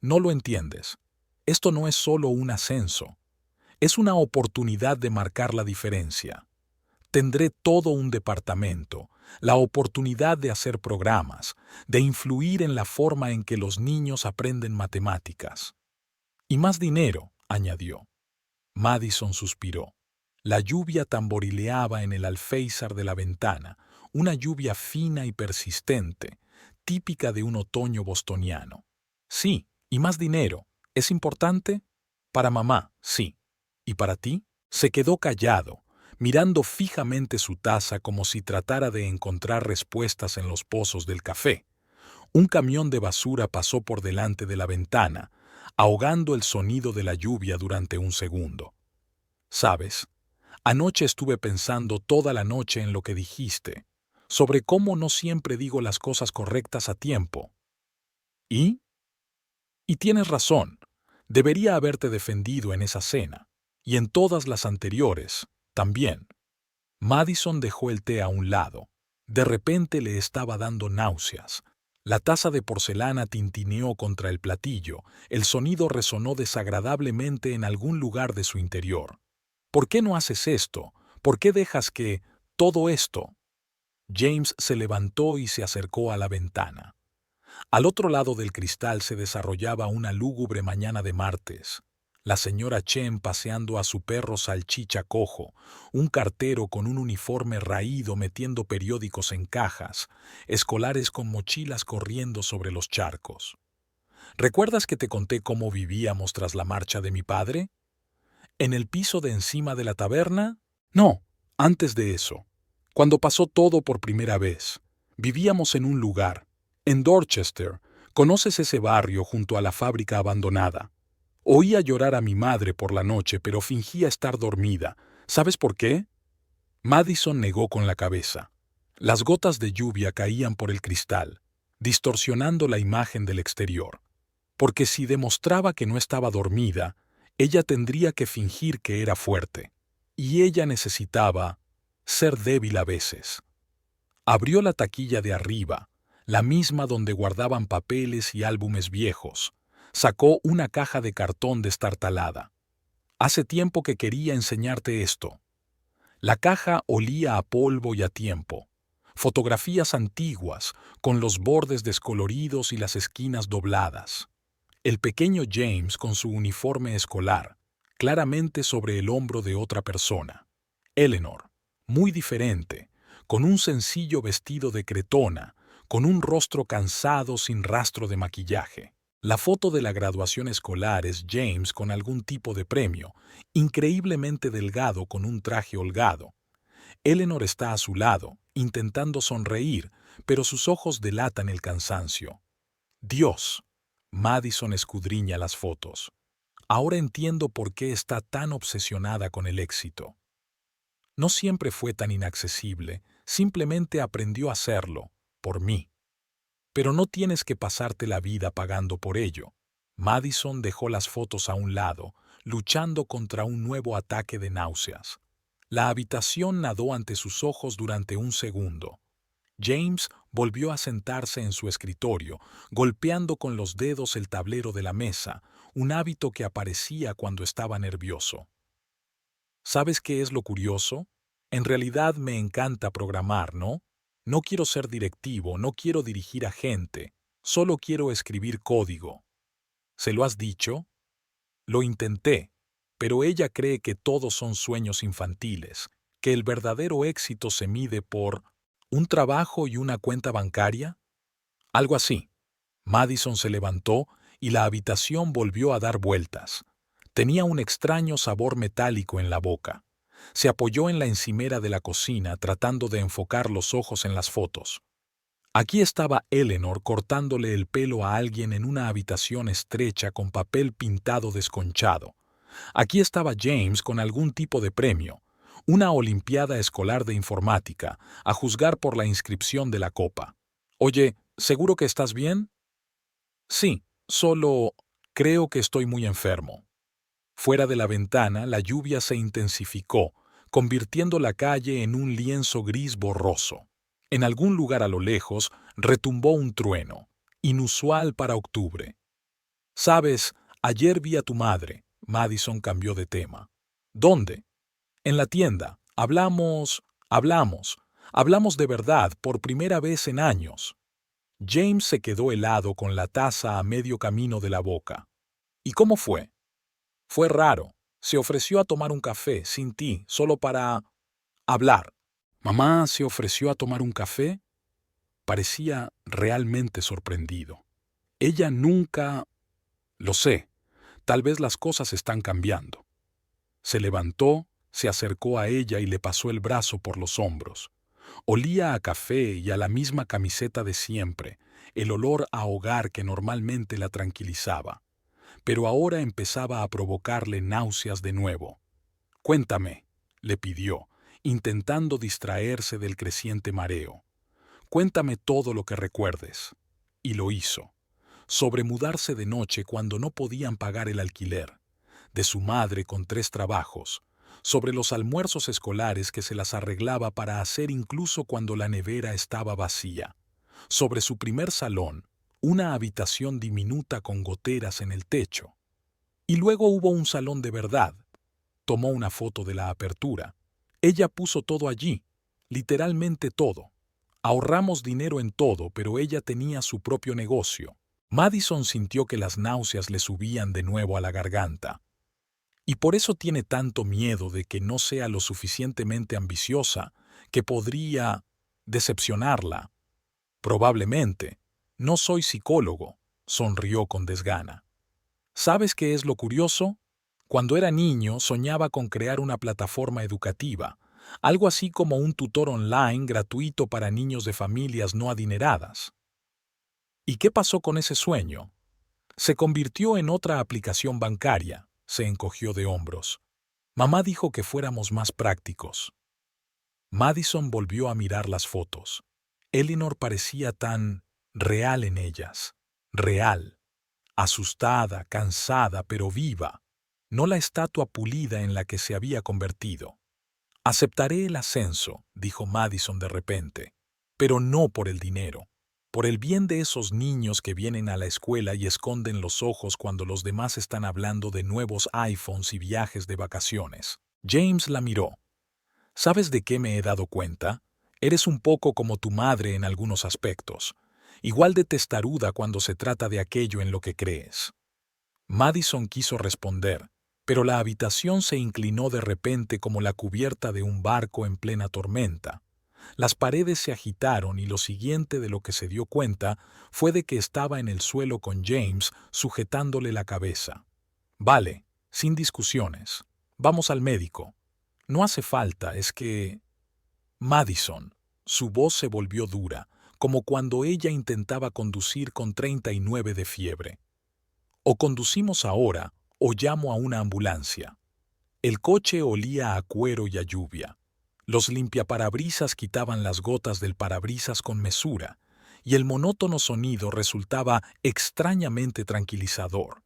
no lo entiendes. Esto no es solo un ascenso. Es una oportunidad de marcar la diferencia. Tendré todo un departamento, la oportunidad de hacer programas, de influir en la forma en que los niños aprenden matemáticas. Y más dinero», añadió. Madison suspiró. La lluvia tamborileaba en el alféizar de la ventana, una lluvia fina y persistente, típica de un otoño bostoniano. «Sí, y más dinero. ¿Es importante?» «Para mamá, sí. ¿Y para ti?» Se quedó callado, mirando fijamente su taza como si tratara de encontrar respuestas en los pozos del café. Un camión de basura pasó por delante de la ventana, ahogando el sonido de la lluvia durante un segundo. «¿Sabes? Anoche estuve pensando toda la noche en lo que dijiste, sobre cómo no siempre digo las cosas correctas a tiempo. ¿Y? Y tienes razón. Debería haberte defendido en esa cena, y en todas las anteriores, también». Madison dejó el té a un lado. De repente le estaba dando náuseas. La taza de porcelana tintineó contra el platillo, el sonido resonó desagradablemente en algún lugar de su interior. «¿Por qué no haces esto? ¿Por qué dejas que... todo esto?» James se levantó y se acercó a la ventana. Al otro lado del cristal se desarrollaba una lúgubre mañana de martes. La señora Chen paseando a su perro salchicha cojo, un cartero con un uniforme raído metiendo periódicos en cajas, escolares con mochilas corriendo sobre los charcos. ¿Recuerdas que te conté cómo vivíamos tras la marcha de mi padre? ¿En el piso de encima de la taberna? No, antes de eso. Cuando pasó todo por primera vez. Vivíamos en un lugar, en Dorchester. ¿Conoces ese barrio junto a la fábrica abandonada? Oía llorar a mi madre por la noche, pero fingía estar dormida. ¿Sabes por qué? Madison negó con la cabeza. Las gotas de lluvia caían por el cristal. distorsionando la imagen del exterior. Porque si demostraba que no estaba dormida, ella tendría que fingir que era fuerte. Y ella necesitaba ser débil a veces. Abrió la taquilla de arriba, la misma donde guardaban papeles y álbumes viejos. Sacó una caja de cartón destartalada. Hace tiempo que quería enseñarte esto. La caja olía a polvo y a tiempo. Fotografías antiguas, con los bordes descoloridos y las esquinas dobladas. El pequeño James con su uniforme escolar, claramente sobre el hombro de otra persona. Eleanor, muy diferente, con un sencillo vestido de cretona, con un rostro cansado sin rastro de maquillaje. La foto de la graduación escolar es James con algún tipo de premio, increíblemente delgado con un traje holgado. Eleanor está a su lado, intentando sonreír, pero sus ojos delatan el cansancio. Dios. Madison escudriña las fotos. Ahora entiendo por qué está tan obsesionada con el éxito. No siempre fue tan inaccesible, simplemente aprendió a hacerlo, por mí. Pero no tienes que pasarte la vida pagando por ello. Madison dejó las fotos a un lado, luchando contra un nuevo ataque de náuseas. La habitación nadó ante sus ojos durante un segundo. James volvió a sentarse en su escritorio, golpeando con los dedos el tablero de la mesa, un hábito que aparecía cuando estaba nervioso. ¿Sabes qué es lo curioso? En realidad me encanta programar, ¿no? No quiero ser directivo, no quiero dirigir a gente, solo quiero escribir código. ¿Se lo has dicho? Lo intenté, pero ella cree que todos son sueños infantiles, que el verdadero éxito se mide por ¿un trabajo y una cuenta bancaria? Algo así. Madison se levantó y la habitación volvió a dar vueltas. Tenía un extraño sabor metálico en la boca. Se apoyó en la encimera de la cocina tratando de enfocar los ojos en las fotos. Aquí estaba Eleanor cortándole el pelo a alguien en una habitación estrecha con papel pintado desconchado. Aquí estaba James con algún tipo de premio, una olimpiada escolar de informática, a juzgar por la inscripción de la copa. Oye, ¿seguro que estás bien? Sí, solo creo que estoy muy enfermo. Fuera de la ventana, la lluvia se intensificó, convirtiendo la calle en un lienzo gris borroso. En algún lugar a lo lejos retumbó un trueno, inusual para octubre. Sabes, ayer vi a tu madre. Madison cambió de tema. ¿Dónde? En la tienda. Hablamos de verdad por primera vez en años. James se quedó helado con la taza a medio camino de la boca. ¿Y cómo fue? Fue raro. Se ofreció a tomar un café, sin ti, solo para hablar. ¿Mamá se ofreció a tomar un café? Parecía realmente sorprendido. Ella nunca... Lo sé, tal vez las cosas están cambiando. Se levantó, se acercó a ella y le pasó el brazo por los hombros. Olía a café y a la misma camiseta de siempre, el olor a hogar que normalmente la tranquilizaba. Pero ahora empezaba a provocarle náuseas de nuevo. Cuéntame, le pidió, intentando distraerse del creciente mareo. Cuéntame todo lo que recuerdes. Y lo hizo. Sobre mudarse de noche cuando no podían pagar el alquiler, de su madre con 3 trabajos, sobre los almuerzos escolares que se las arreglaba para hacer incluso cuando la nevera estaba vacía, sobre su primer salón, una habitación diminuta con goteras en el techo. Y luego hubo un salón de verdad. Tomó una foto de la apertura. Ella puso todo allí, literalmente todo. Ahorramos dinero en todo, pero ella tenía su propio negocio. Madison sintió que las náuseas le subían de nuevo a la garganta. Y por eso tiene tanto miedo de que no sea lo suficientemente ambiciosa, que podría decepcionarla. Probablemente. No soy psicólogo, sonrió con desgana. ¿Sabes qué es lo curioso? Cuando era niño soñaba con crear una plataforma educativa, algo así como un tutor online gratuito para niños de familias no adineradas. ¿Y qué pasó con ese sueño? Se convirtió en otra aplicación bancaria, se encogió de hombros. Mamá dijo que fuéramos más prácticos. Madison volvió a mirar las fotos. Eleanor parecía tan real en ellas, real, asustada, cansada, pero viva, no la estatua pulida en la que se había convertido. Aceptaré el ascenso, dijo Madison de repente, pero no por el dinero, por el bien de esos niños que vienen a la escuela y esconden los ojos cuando los demás están hablando de nuevos iPhones y viajes de vacaciones. James la miró. ¿Sabes de qué me he dado cuenta? Eres un poco como tu madre en algunos aspectos, igual de testaruda cuando se trata de aquello en lo que crees. Madison quiso responder, pero la habitación se inclinó de repente como la cubierta de un barco en plena tormenta. Las paredes se agitaron y lo siguiente de lo que se dio cuenta fue de que estaba en el suelo con James sujetándole la cabeza. Vale, sin discusiones. Vamos al médico. No hace falta, es que... Madison. Su voz se volvió dura, como cuando ella intentaba conducir con 39 de fiebre. O conducimos ahora, o llamo a una ambulancia. El coche olía a cuero y a lluvia. Los limpiaparabrisas quitaban las gotas del parabrisas con mesura, y el monótono sonido resultaba extrañamente tranquilizador.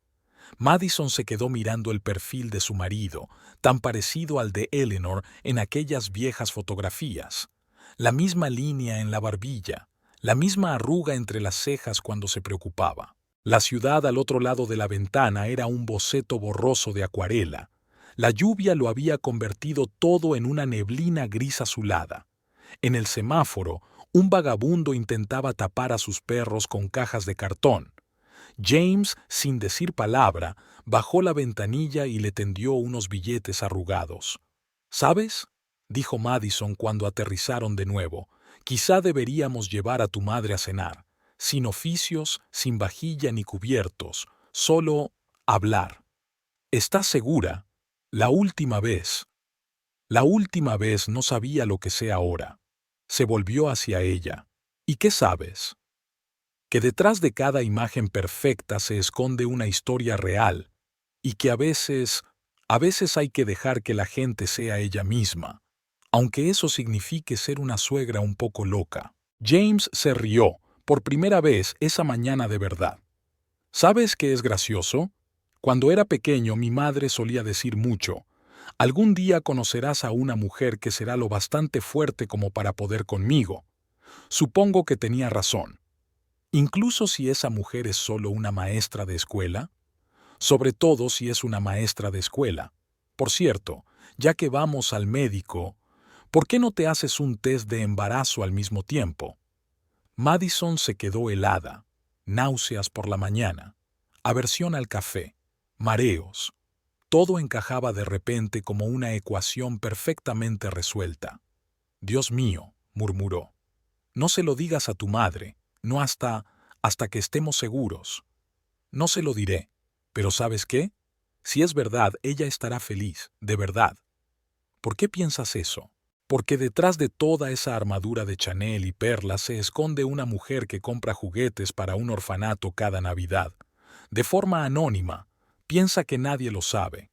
Madison se quedó mirando el perfil de su marido, tan parecido al de Eleanor en aquellas viejas fotografías. La misma línea en la barbilla, la misma arruga entre las cejas cuando se preocupaba. La ciudad al otro lado de la ventana era un boceto borroso de acuarela. La lluvia lo había convertido todo en una neblina gris azulada. En el semáforo, un vagabundo intentaba tapar a sus perros con cajas de cartón. James, sin decir palabra, bajó la ventanilla y le tendió unos billetes arrugados. ¿Sabes?, dijo Madison cuando aterrizaron de nuevo, quizá deberíamos llevar a tu madre a cenar. Sin oficios, sin vajilla ni cubiertos, solo hablar. ¿Estás segura? La última vez no sabía lo que sé ahora. Se volvió hacia ella. ¿Y qué sabes? Que detrás de cada imagen perfecta se esconde una historia real, y que a veces hay que dejar que la gente sea ella misma, aunque eso signifique ser una suegra un poco loca. James se rió, por primera vez esa mañana de verdad. ¿Sabes qué es gracioso? Cuando era pequeño mi madre solía decir mucho, algún día conocerás a una mujer que será lo bastante fuerte como para poder conmigo. Supongo que tenía razón. Incluso si esa mujer es solo una maestra de escuela, sobre todo si es una maestra de escuela. Por cierto, ya que vamos al médico, ¿por qué no te haces un test de embarazo al mismo tiempo? Madison se quedó helada, náuseas por la mañana, aversión al café, mareos. Todo encajaba de repente como una ecuación perfectamente resuelta. Dios mío, murmuró. No se lo digas a tu madre, no hasta que estemos seguros. No se lo diré, pero ¿sabes qué? Si es verdad, ella estará feliz, de verdad. ¿Por qué piensas eso? Porque detrás de toda esa armadura de Chanel y perlas se esconde una mujer que compra juguetes para un orfanato cada Navidad. De forma anónima, piensa que nadie lo sabe.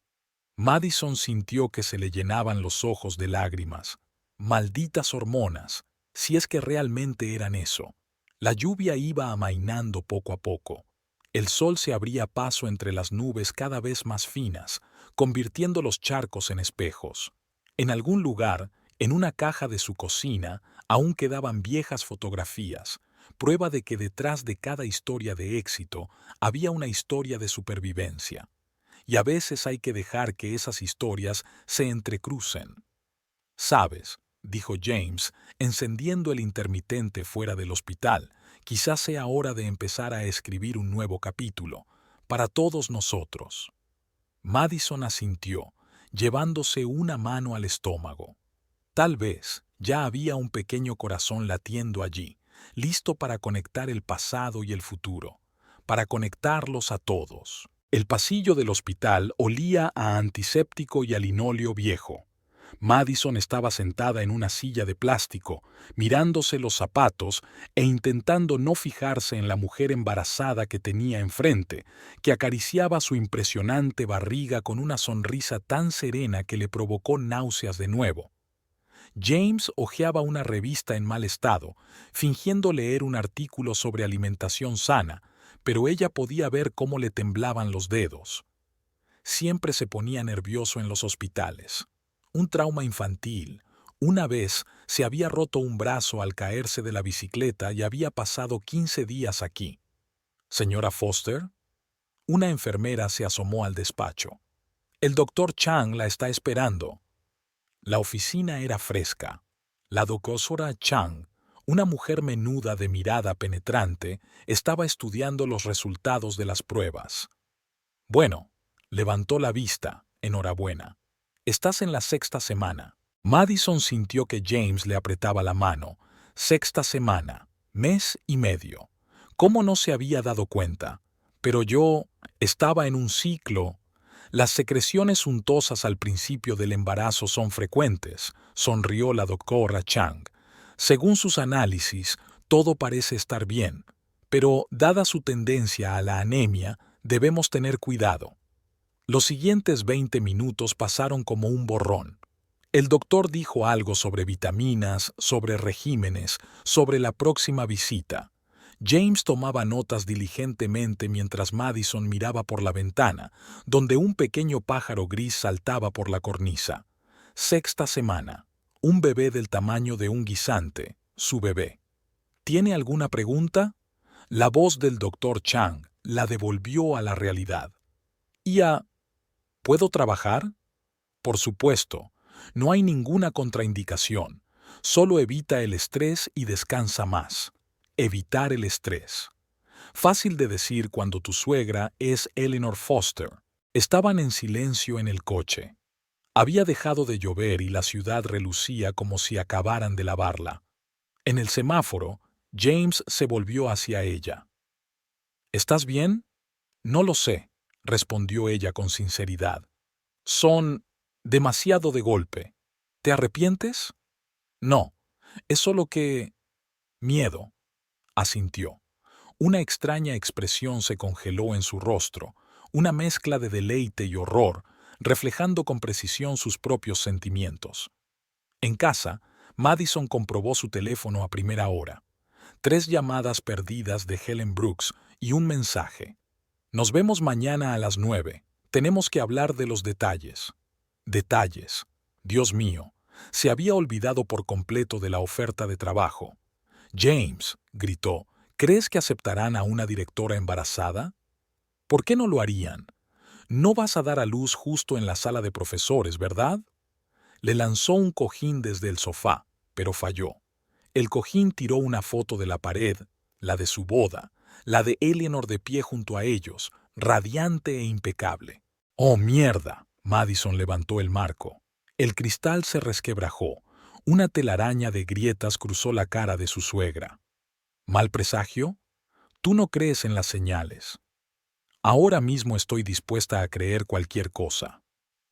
Madison sintió que se le llenaban los ojos de lágrimas. Malditas hormonas, si es que realmente eran eso. La lluvia iba amainando poco a poco. El sol se abría paso entre las nubes cada vez más finas, convirtiendo los charcos en espejos. En algún lugar, en una caja de su cocina, aún quedaban viejas fotografías, prueba de que detrás de cada historia de éxito había una historia de supervivencia. Y a veces hay que dejar que esas historias se entrecrucen. «Sabes», dijo James, encendiendo el intermitente fuera del hospital, «quizás sea hora de empezar a escribir un nuevo capítulo, para todos nosotros». Madison asintió, llevándose una mano al estómago. Tal vez ya había un pequeño corazón latiendo allí, listo para conectar el pasado y el futuro, para conectarlos a todos. El pasillo del hospital olía a antiséptico y a linóleo viejo. Madison estaba sentada en una silla de plástico, mirándose los zapatos e intentando no fijarse en la mujer embarazada que tenía enfrente, que acariciaba su impresionante barriga con una sonrisa tan serena que le provocó náuseas de nuevo. James hojeaba una revista en mal estado, fingiendo leer un artículo sobre alimentación sana, pero ella podía ver cómo le temblaban los dedos. Siempre se ponía nervioso en los hospitales. Un trauma infantil. Una vez se había roto un brazo al caerse de la bicicleta y había pasado 15 días aquí. ¿Señora Foster? Una enfermera se asomó al despacho. El doctor Chang la está esperando. La oficina era fresca. La doctora Chang, una mujer menuda de mirada penetrante, estaba estudiando los resultados de las pruebas. Bueno, levantó la vista. Enhorabuena. Estás en la 6ª semana. Madison sintió que James le apretaba la mano. 6ª semana, mes y medio. ¿Cómo no se había dado cuenta? Pero yo estaba en un ciclo. Las secreciones untosas al principio del embarazo son frecuentes, sonrió la doctora Chang. Según sus análisis, todo parece estar bien, pero dada su tendencia a la anemia, debemos tener cuidado. Los siguientes 20 minutos pasaron como un borrón. El doctor dijo algo sobre vitaminas, sobre regímenes, sobre la próxima visita. James tomaba notas diligentemente mientras Madison miraba por la ventana, donde un pequeño pájaro gris saltaba por la cornisa. 6ª semana. Un bebé del tamaño de un guisante, su bebé. ¿Tiene alguna pregunta? La voz del doctor Chang la devolvió a la realidad. ¿Puedo trabajar? Por supuesto. No hay ninguna contraindicación. Solo evita el estrés y descansa más. Evitar el estrés. Fácil de decir cuando tu suegra es Eleanor Foster. Estaban en silencio en el coche. Había dejado de llover y la ciudad relucía como si acabaran de lavarla. En el semáforo, James se volvió hacia ella. ¿Estás bien? No lo sé, respondió ella con sinceridad. Son demasiado de golpe. ¿Te arrepientes? No, es solo que... miedo. Asintió. Una extraña expresión se congeló en su rostro, una mezcla de deleite y horror, reflejando con precisión sus propios sentimientos. En casa, Madison comprobó su teléfono a primera hora. 3 llamadas perdidas de Helen Brooks y un mensaje. Nos vemos mañana a las 9. Tenemos que hablar de los detalles. Detalles. Dios mío, se había olvidado por completo de la oferta de trabajo. James, gritó, ¿crees que aceptarán a una directora embarazada? ¿Por qué no lo harían? No vas a dar a luz justo en la sala de profesores, ¿verdad? Le lanzó un cojín desde el sofá, pero falló. El cojín tiró una foto de la pared, la de su boda, la de Eleanor de pie junto a ellos, radiante e impecable. ¡Oh, mierda! Madison levantó el marco. El cristal se resquebrajó. Una telaraña de grietas cruzó la cara de su suegra. ¿Mal presagio? Tú no crees en las señales. Ahora mismo estoy dispuesta a creer cualquier cosa.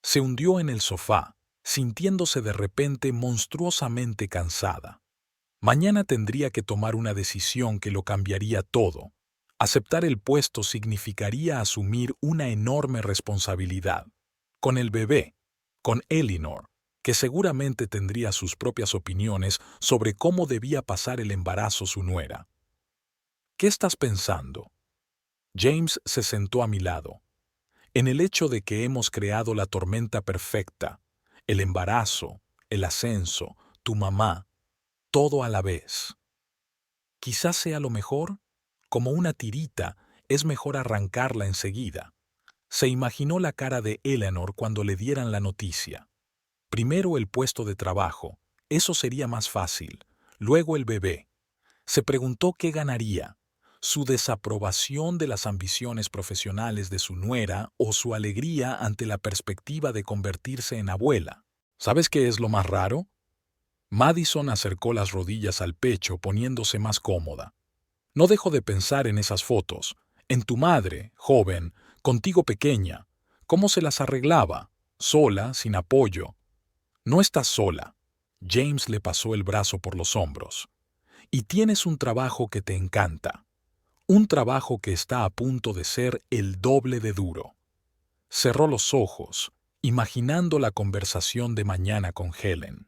Se hundió en el sofá, sintiéndose de repente monstruosamente cansada. Mañana tendría que tomar una decisión que lo cambiaría todo. Aceptar el puesto significaría asumir una enorme responsabilidad. Con el bebé, con Eleanor, que seguramente tendría sus propias opiniones sobre cómo debía pasar el embarazo su nuera. ¿Qué estás pensando? James se sentó a mi lado. En el hecho de que hemos creado la tormenta perfecta, el embarazo, el ascenso, tu mamá, todo a la vez. Quizás sea lo mejor. Como una tirita, es mejor arrancarla enseguida. Se imaginó la cara de Eleanor cuando le dieran la noticia. Primero el puesto de trabajo, eso sería más fácil. Luego el bebé. Se preguntó qué ganaría, su desaprobación de las ambiciones profesionales de su nuera o su alegría ante la perspectiva de convertirse en abuela. ¿Sabes qué es lo más raro? Madison acercó las rodillas al pecho poniéndose más cómoda. No dejo de pensar en esas fotos, en tu madre, joven, contigo pequeña. ¿Cómo se las arreglaba? Sola, sin apoyo. No estás sola. James le pasó el brazo por los hombros. Y tienes un trabajo que te encanta. Un trabajo que está a punto de ser el doble de duro. Cerró los ojos, imaginando la conversación de mañana con Helen.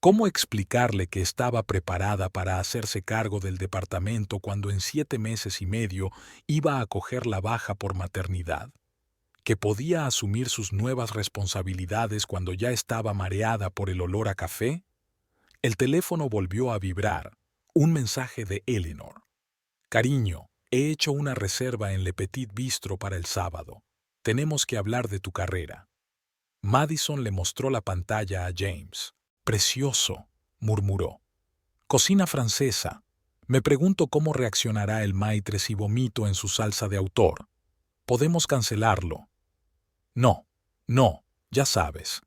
¿Cómo explicarle que estaba preparada para hacerse cargo del departamento cuando en 7 meses y medio iba a coger la baja por maternidad? ¿Que podía asumir sus nuevas responsabilidades cuando ya estaba mareada por el olor a café? El teléfono volvió a vibrar. Un mensaje de Eleanor. Cariño, he hecho una reserva en Le Petit Bistro para el sábado. Tenemos que hablar de tu carrera. Madison le mostró la pantalla a James. Precioso, murmuró. Cocina francesa. Me pregunto cómo reaccionará el maitre si vomito en su salsa de autor. Podemos cancelarlo. No, no, ya sabes.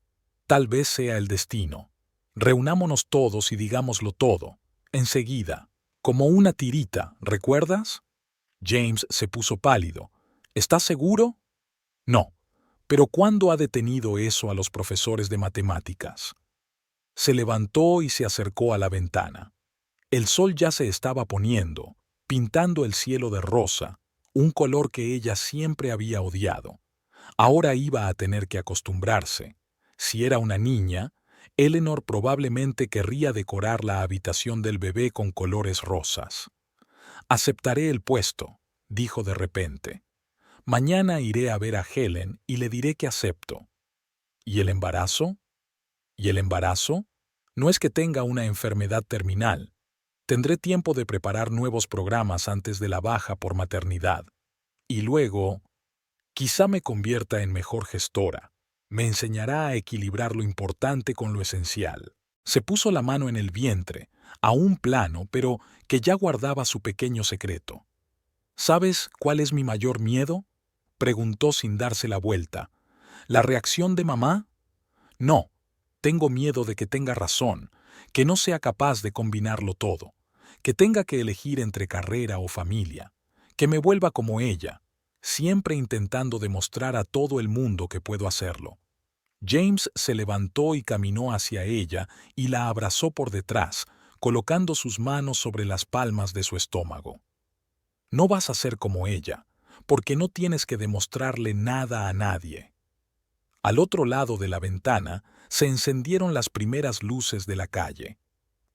Tal vez sea el destino. Reunámonos todos y digámoslo todo. Enseguida. Como una tirita, ¿recuerdas? James se puso pálido. ¿Estás seguro? No. Pero ¿cuándo ha detenido eso a los profesores de matemáticas? Se levantó y se acercó a la ventana. El sol ya se estaba poniendo, pintando el cielo de rosa, un color que ella siempre había odiado. Ahora iba a tener que acostumbrarse. Si era una niña, Eleanor probablemente querría decorar la habitación del bebé con colores rosas. Aceptaré el puesto, dijo de repente. Mañana iré a ver a Helen y le diré que acepto. ¿Y el embarazo? ¿Y el embarazo? No es que tenga una enfermedad terminal. Tendré tiempo de preparar nuevos programas antes de la baja por maternidad. Y luego, quizá me convierta en mejor gestora. Me enseñará a equilibrar lo importante con lo esencial. Se puso la mano en el vientre, a un plano, pero que ya guardaba su pequeño secreto. ¿Sabes cuál es mi mayor miedo?, preguntó sin darse la vuelta. ¿La reacción de mamá? No, tengo miedo de que tenga razón, que no sea capaz de combinarlo todo, que tenga que elegir entre carrera o familia, que me vuelva como ella, siempre intentando demostrar a todo el mundo que puedo hacerlo. James se levantó y caminó hacia ella y la abrazó por detrás, colocando sus manos sobre las palmas de su estómago. No vas a ser como ella, porque no tienes que demostrarle nada a nadie. Al otro lado de la ventana se encendieron las primeras luces de la calle.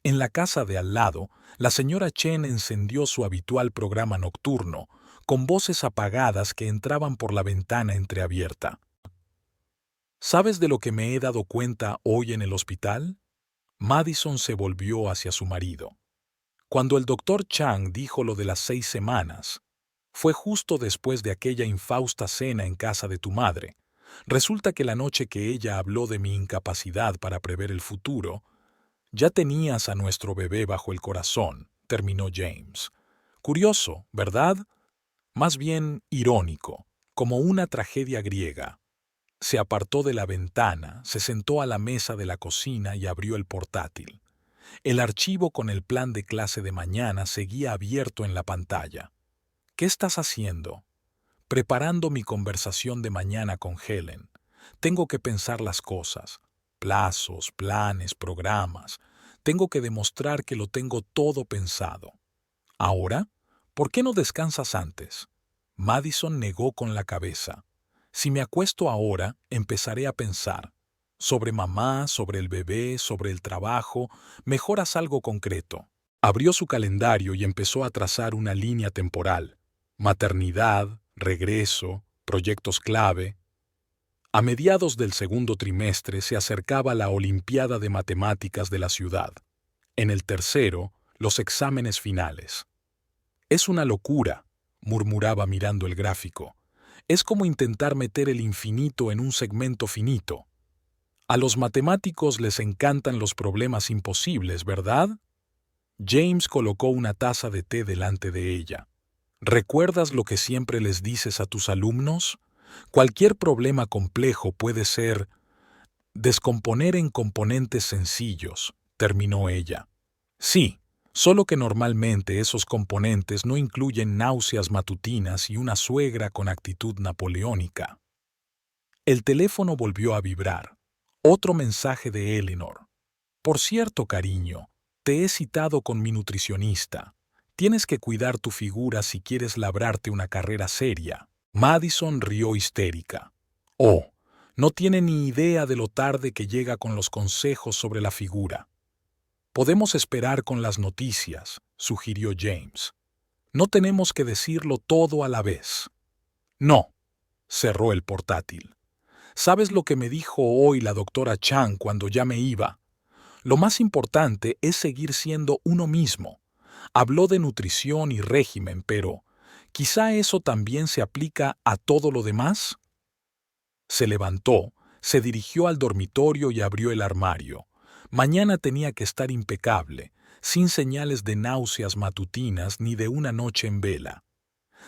En la casa de al lado, la señora Chen encendió su habitual programa nocturno, con voces apagadas que entraban por la ventana entreabierta. ¿Sabes de lo que me he dado cuenta hoy en el hospital? Madison se volvió hacia su marido. Cuando el doctor Chang dijo lo de las 6 semanas, fue justo después de aquella infausta cena en casa de tu madre. Resulta que la noche que ella habló de mi incapacidad para prever el futuro, ya tenías a nuestro bebé bajo el corazón, terminó James. Curioso, ¿verdad? Más bien irónico, como una tragedia griega. Se apartó de la ventana, se sentó a la mesa de la cocina y abrió el portátil. El archivo con el plan de clase de mañana seguía abierto en la pantalla. ¿Qué estás haciendo? Preparando mi conversación de mañana con Helen. Tengo que pensar las cosas, plazos, planes, programas. Tengo que demostrar que lo tengo todo pensado. ¿Ahora? ¿Por qué no descansas antes? Madison negó con la cabeza. Si me acuesto ahora, empezaré a pensar. Sobre mamá, sobre el bebé, sobre el trabajo, mejor haz algo concreto. Abrió su calendario y empezó a trazar una línea temporal. Maternidad, regreso, proyectos clave. A mediados del segundo trimestre se acercaba la Olimpiada de Matemáticas de la ciudad. En el tercero, los exámenes finales. Es una locura, murmuraba mirando el gráfico. Es como intentar meter el infinito en un segmento finito. A los matemáticos les encantan los problemas imposibles, ¿verdad? James colocó una taza de té delante de ella. ¿Recuerdas lo que siempre les dices a tus alumnos? Cualquier problema complejo puede ser descomponer en componentes sencillos, terminó ella. Sí, solo que normalmente esos componentes no incluyen náuseas matutinas y una suegra con actitud napoleónica. El teléfono volvió a vibrar. Otro mensaje de Eleanor. Por cierto, cariño, te he citado con mi nutricionista. Tienes que cuidar tu figura si quieres labrarte una carrera seria. Madison rió histérica. Oh, no tiene ni idea de lo tarde que llega con los consejos sobre la figura. Podemos esperar con las noticias, sugirió James. No tenemos que decirlo todo a la vez. No, cerró el portátil. ¿Sabes lo que me dijo hoy la doctora Chang cuando ya me iba? Lo más importante es seguir siendo uno mismo. Habló de nutrición y régimen, pero ¿quizá eso también se aplica a todo lo demás? Se levantó, se dirigió al dormitorio y abrió el armario. Mañana tenía que estar impecable, sin señales de náuseas matutinas ni de una noche en vela.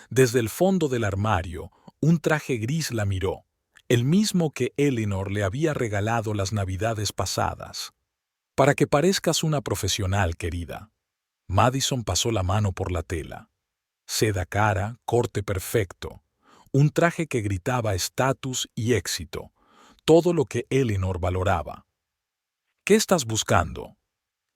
Desde el fondo del armario, un traje gris la miró, el mismo que Eleanor le había regalado las navidades pasadas. Para que parezcas una profesional, querida. Madison pasó la mano por la tela. Seda cara, corte perfecto. Un traje que gritaba estatus y éxito, todo lo que Eleanor valoraba. ¿Qué estás buscando?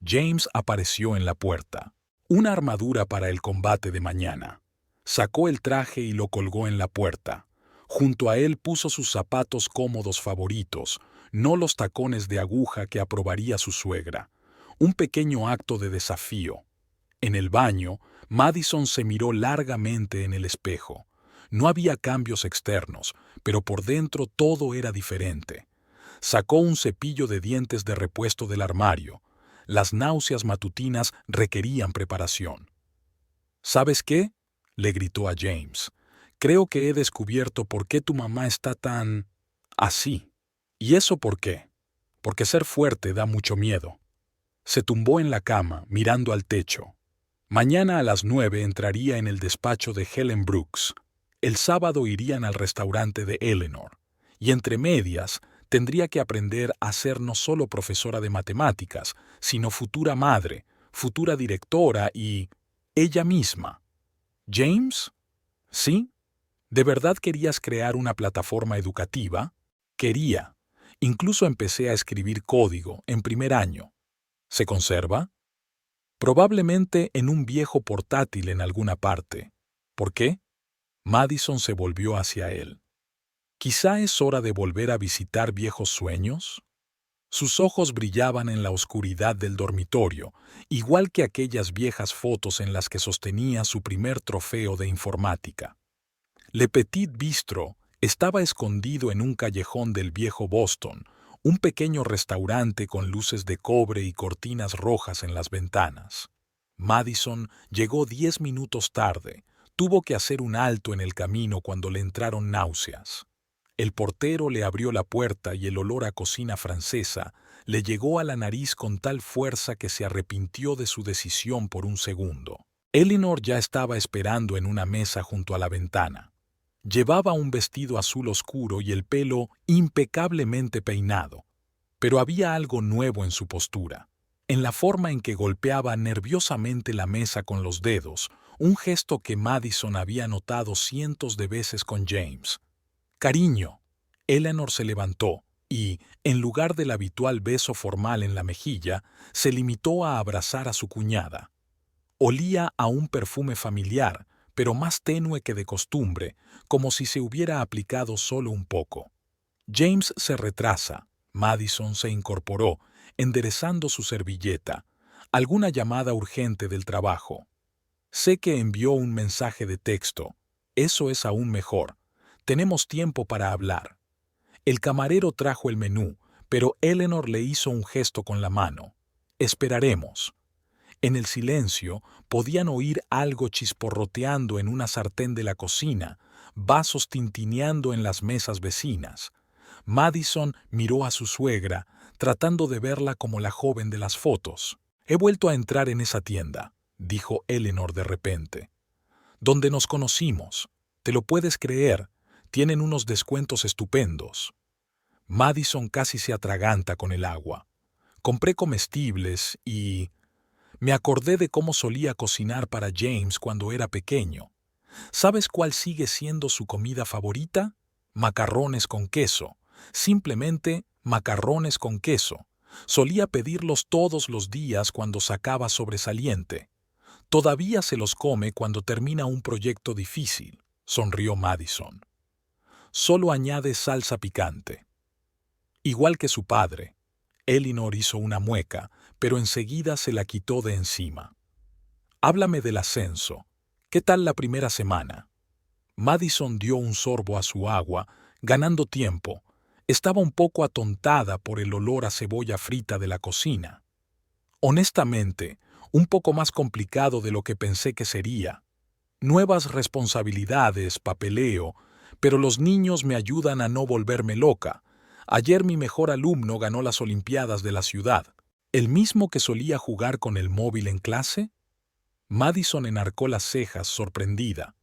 James apareció en la puerta. Una armadura para el combate de mañana. Sacó el traje y lo colgó en la puerta. Junto a él puso sus zapatos cómodos favoritos, no los tacones de aguja que aprobaría su suegra. Un pequeño acto de desafío. En el baño, Madison se miró largamente en el espejo. No había cambios externos, pero por dentro todo era diferente. Sacó un cepillo de dientes de repuesto del armario. Las náuseas matutinas requerían preparación. ¿Sabes qué? Le gritó a James. Creo que he descubierto por qué tu mamá está tan... así. ¿Y eso por qué? Porque ser fuerte da mucho miedo. Se tumbó en la cama, mirando al techo. Mañana a las 9 entraría en el despacho de Helen Brooks. El sábado irían al restaurante de Eleanor. Y entre medias, tendría que aprender a ser no solo profesora de matemáticas, sino futura madre, futura directora y... ella misma. ¿James? ¿Sí? ¿De verdad querías crear una plataforma educativa? Quería. Incluso empecé a escribir código en primer año. ¿Se conserva? Probablemente en un viejo portátil en alguna parte. ¿Por qué? Madison se volvió hacia él. ¿Quizá es hora de volver a visitar viejos sueños? Sus ojos brillaban en la oscuridad del dormitorio, igual que aquellas viejas fotos en las que sostenía su primer trofeo de informática. Le Petit Bistro estaba escondido en un callejón del viejo Boston, un pequeño restaurante con luces de cobre y cortinas rojas en las ventanas. Madison llegó 10 minutos tarde. Tuvo que hacer un alto en el camino cuando le entraron náuseas. El portero le abrió la puerta y el olor a cocina francesa le llegó a la nariz con tal fuerza que se arrepintió de su decisión por un segundo. Eleanor ya estaba esperando en una mesa junto a la ventana. Llevaba un vestido azul oscuro y el pelo impecablemente peinado, pero había algo nuevo en su postura, en la forma en que golpeaba nerviosamente la mesa con los dedos, un gesto que Madison había notado cientos de veces con James. «Cariño». Eleanor se levantó y, en lugar del habitual beso formal en la mejilla, se limitó a abrazar a su cuñada. Olía a un perfume familiar, pero más tenue que de costumbre, como si se hubiera aplicado solo un poco. James se retrasa. Madison se incorporó, enderezando su servilleta. Alguna llamada urgente del trabajo. Sé que envió un mensaje de texto. Eso es aún mejor. Tenemos tiempo para hablar. El camarero trajo el menú, pero Eleanor le hizo un gesto con la mano. Esperaremos. En el silencio podían oír algo chisporroteando en una sartén de la cocina, vasos tintineando en las mesas vecinas. Madison miró a su suegra, tratando de verla como la joven de las fotos. «He vuelto a entrar en esa tienda», dijo Eleanor de repente. «Donde nos conocimos. ¿Te lo puedes creer? Tienen unos descuentos estupendos». Madison casi se atraganta con el agua. «Compré comestibles y... me acordé de cómo solía cocinar para James cuando era pequeño. ¿Sabes cuál sigue siendo su comida favorita? Macarrones con queso. Simplemente macarrones con queso. Solía pedirlos todos los días cuando sacaba sobresaliente. Todavía se los come cuando termina un proyecto difícil», sonrió Madison. «Solo añade salsa picante». Igual que su padre. Eleanor hizo una mueca, pero enseguida se la quitó de encima. Háblame del ascenso. ¿Qué tal la primera semana? Madison dio un sorbo a su agua, ganando tiempo. Estaba un poco atontada por el olor a cebolla frita de la cocina. Honestamente, un poco más complicado de lo que pensé que sería. Nuevas responsabilidades, papeleo, pero los niños me ayudan a no volverme loca. Ayer mi mejor alumno ganó las Olimpiadas de la ciudad. ¿El mismo que solía jugar con el móvil en clase? Madison enarcó las cejas, sorprendida.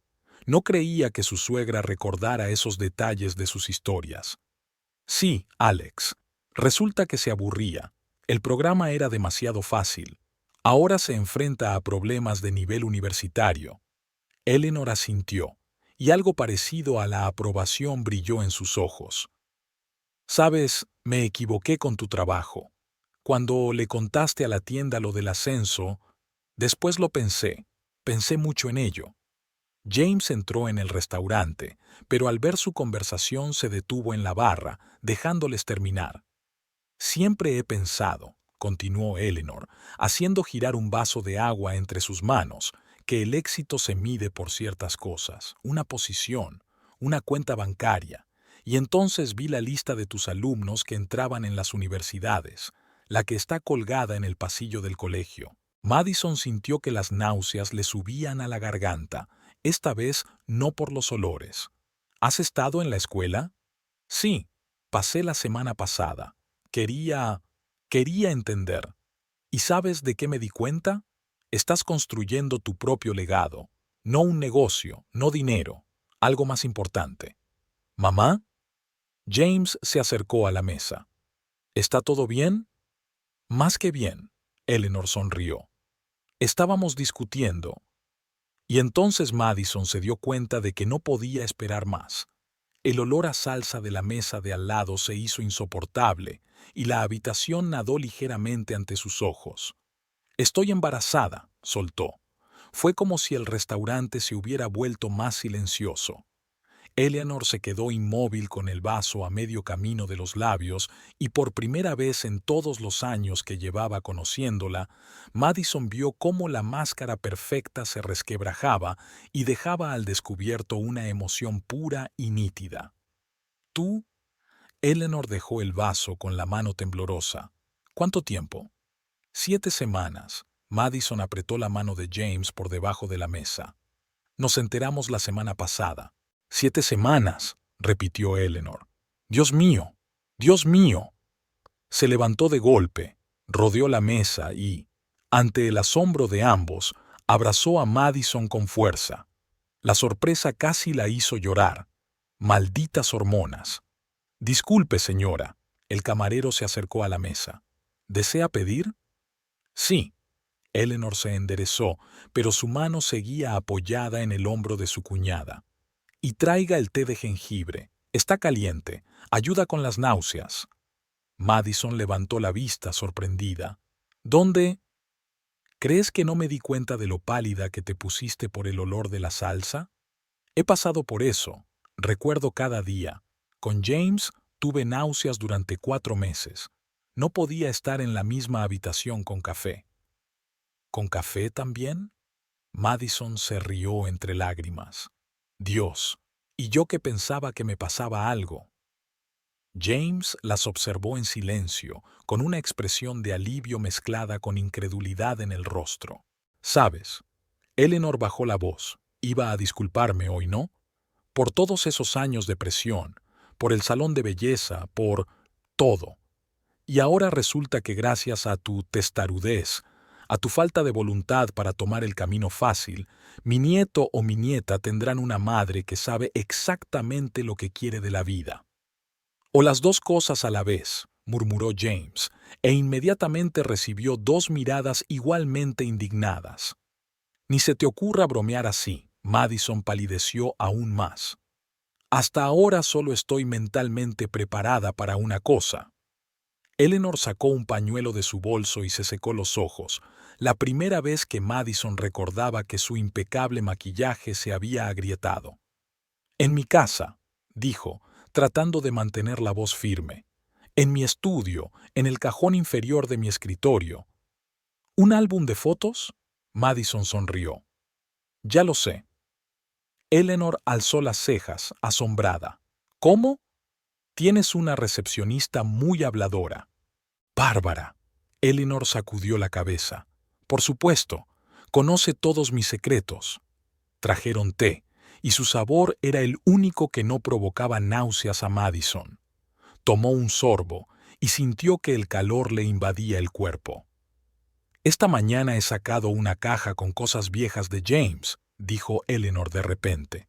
No creía que su suegra recordara esos detalles de sus historias. Sí, Alex. Resulta que se aburría. El programa era demasiado fácil. Ahora se enfrenta a problemas de nivel universitario. Eleanor asintió, y algo parecido a la aprobación brilló en sus ojos. Sabes, me equivoqué con tu trabajo. Cuando le contaste a la tienda lo del ascenso, después lo pensé mucho en ello. James entró en el restaurante, pero al ver su conversación se detuvo en la barra, dejándoles terminar. Siempre he pensado, continuó Eleanor, haciendo girar un vaso de agua entre sus manos, que el éxito se mide por ciertas cosas, una posición, una cuenta bancaria, y entonces vi la lista de tus alumnos que entraban en las universidades, la que está colgada en el pasillo del colegio. Madison sintió que las náuseas le subían a la garganta, esta vez no por los olores. ¿Has estado en la escuela? Sí, pasé la semana pasada. Quería entender. ¿Y sabes de qué me di cuenta? Estás construyendo tu propio legado, no un negocio, no dinero, algo más importante. ¿Mamá? James se acercó a la mesa. ¿Está todo bien? Más que bien, Eleanor sonrió. Estábamos discutiendo. Y entonces Madison se dio cuenta de que no podía esperar más. El olor a salsa de la mesa de al lado se hizo insoportable, y la habitación nadó ligeramente ante sus ojos. Estoy embarazada, soltó. Fue como si el restaurante se hubiera vuelto más silencioso. Eleanor se quedó inmóvil con el vaso a medio camino de los labios y por primera vez en todos los años que llevaba conociéndola, Madison vio cómo la máscara perfecta se resquebrajaba y dejaba al descubierto una emoción pura y nítida. ¿Tú? Eleanor dejó el vaso con la mano temblorosa. ¿Cuánto tiempo? 7 semanas. Madison apretó la mano de James por debajo de la mesa. Nos enteramos la semana pasada. 7 semanas, repitió Eleanor. Dios mío, Dios mío. Se levantó de golpe, rodeó la mesa y, ante el asombro de ambos, abrazó a Madison con fuerza. La sorpresa casi la hizo llorar. Malditas hormonas. Disculpe, señora. El camarero se acercó a la mesa. ¿Desea pedir? Sí. Eleanor se enderezó, pero su mano seguía apoyada en el hombro de su cuñada. Y traiga el té de jengibre. Está caliente. Ayuda con las náuseas. Madison levantó la vista, sorprendida. ¿Dónde? ¿Crees que no me di cuenta de lo pálida que te pusiste por el olor de la salsa? He pasado por eso. Recuerdo cada día. Con James tuve náuseas durante 4 meses. No podía estar en la misma habitación con café. ¿Con café también? Madison se rió entre lágrimas. Dios, y yo que pensaba que me pasaba algo. James las observó en silencio, con una expresión de alivio mezclada con incredulidad en el rostro. ¿Sabes? Eleanor bajó la voz. Iba a disculparme hoy, ¿no? Por todos esos años de presión, por el salón de belleza, por todo. Y ahora resulta que gracias a tu testarudez, a tu falta de voluntad para tomar el camino fácil, mi nieto o mi nieta tendrán una madre que sabe exactamente lo que quiere de la vida. O las dos cosas a la vez, murmuró James, e inmediatamente recibió 2 miradas igualmente indignadas. Ni se te ocurra bromear así. Madison palideció aún más. Hasta ahora solo estoy mentalmente preparada para una cosa. Eleanor sacó un pañuelo de su bolso y se secó los ojos, la primera vez que Madison recordaba que su impecable maquillaje se había agrietado. En mi casa, dijo, tratando de mantener la voz firme. En mi estudio, en el cajón inferior de mi escritorio. ¿Un álbum de fotos? Madison sonrió. Ya lo sé. Eleanor alzó las cejas, asombrada. ¿Cómo? Tienes una recepcionista muy habladora. Bárbara. Eleanor sacudió la cabeza. Por supuesto, conoce todos mis secretos. Trajeron té, y su sabor era el único que no provocaba náuseas a Madison. Tomó un sorbo y sintió que el calor le invadía el cuerpo. Esta mañana he sacado una caja con cosas viejas de James, dijo Eleanor de repente.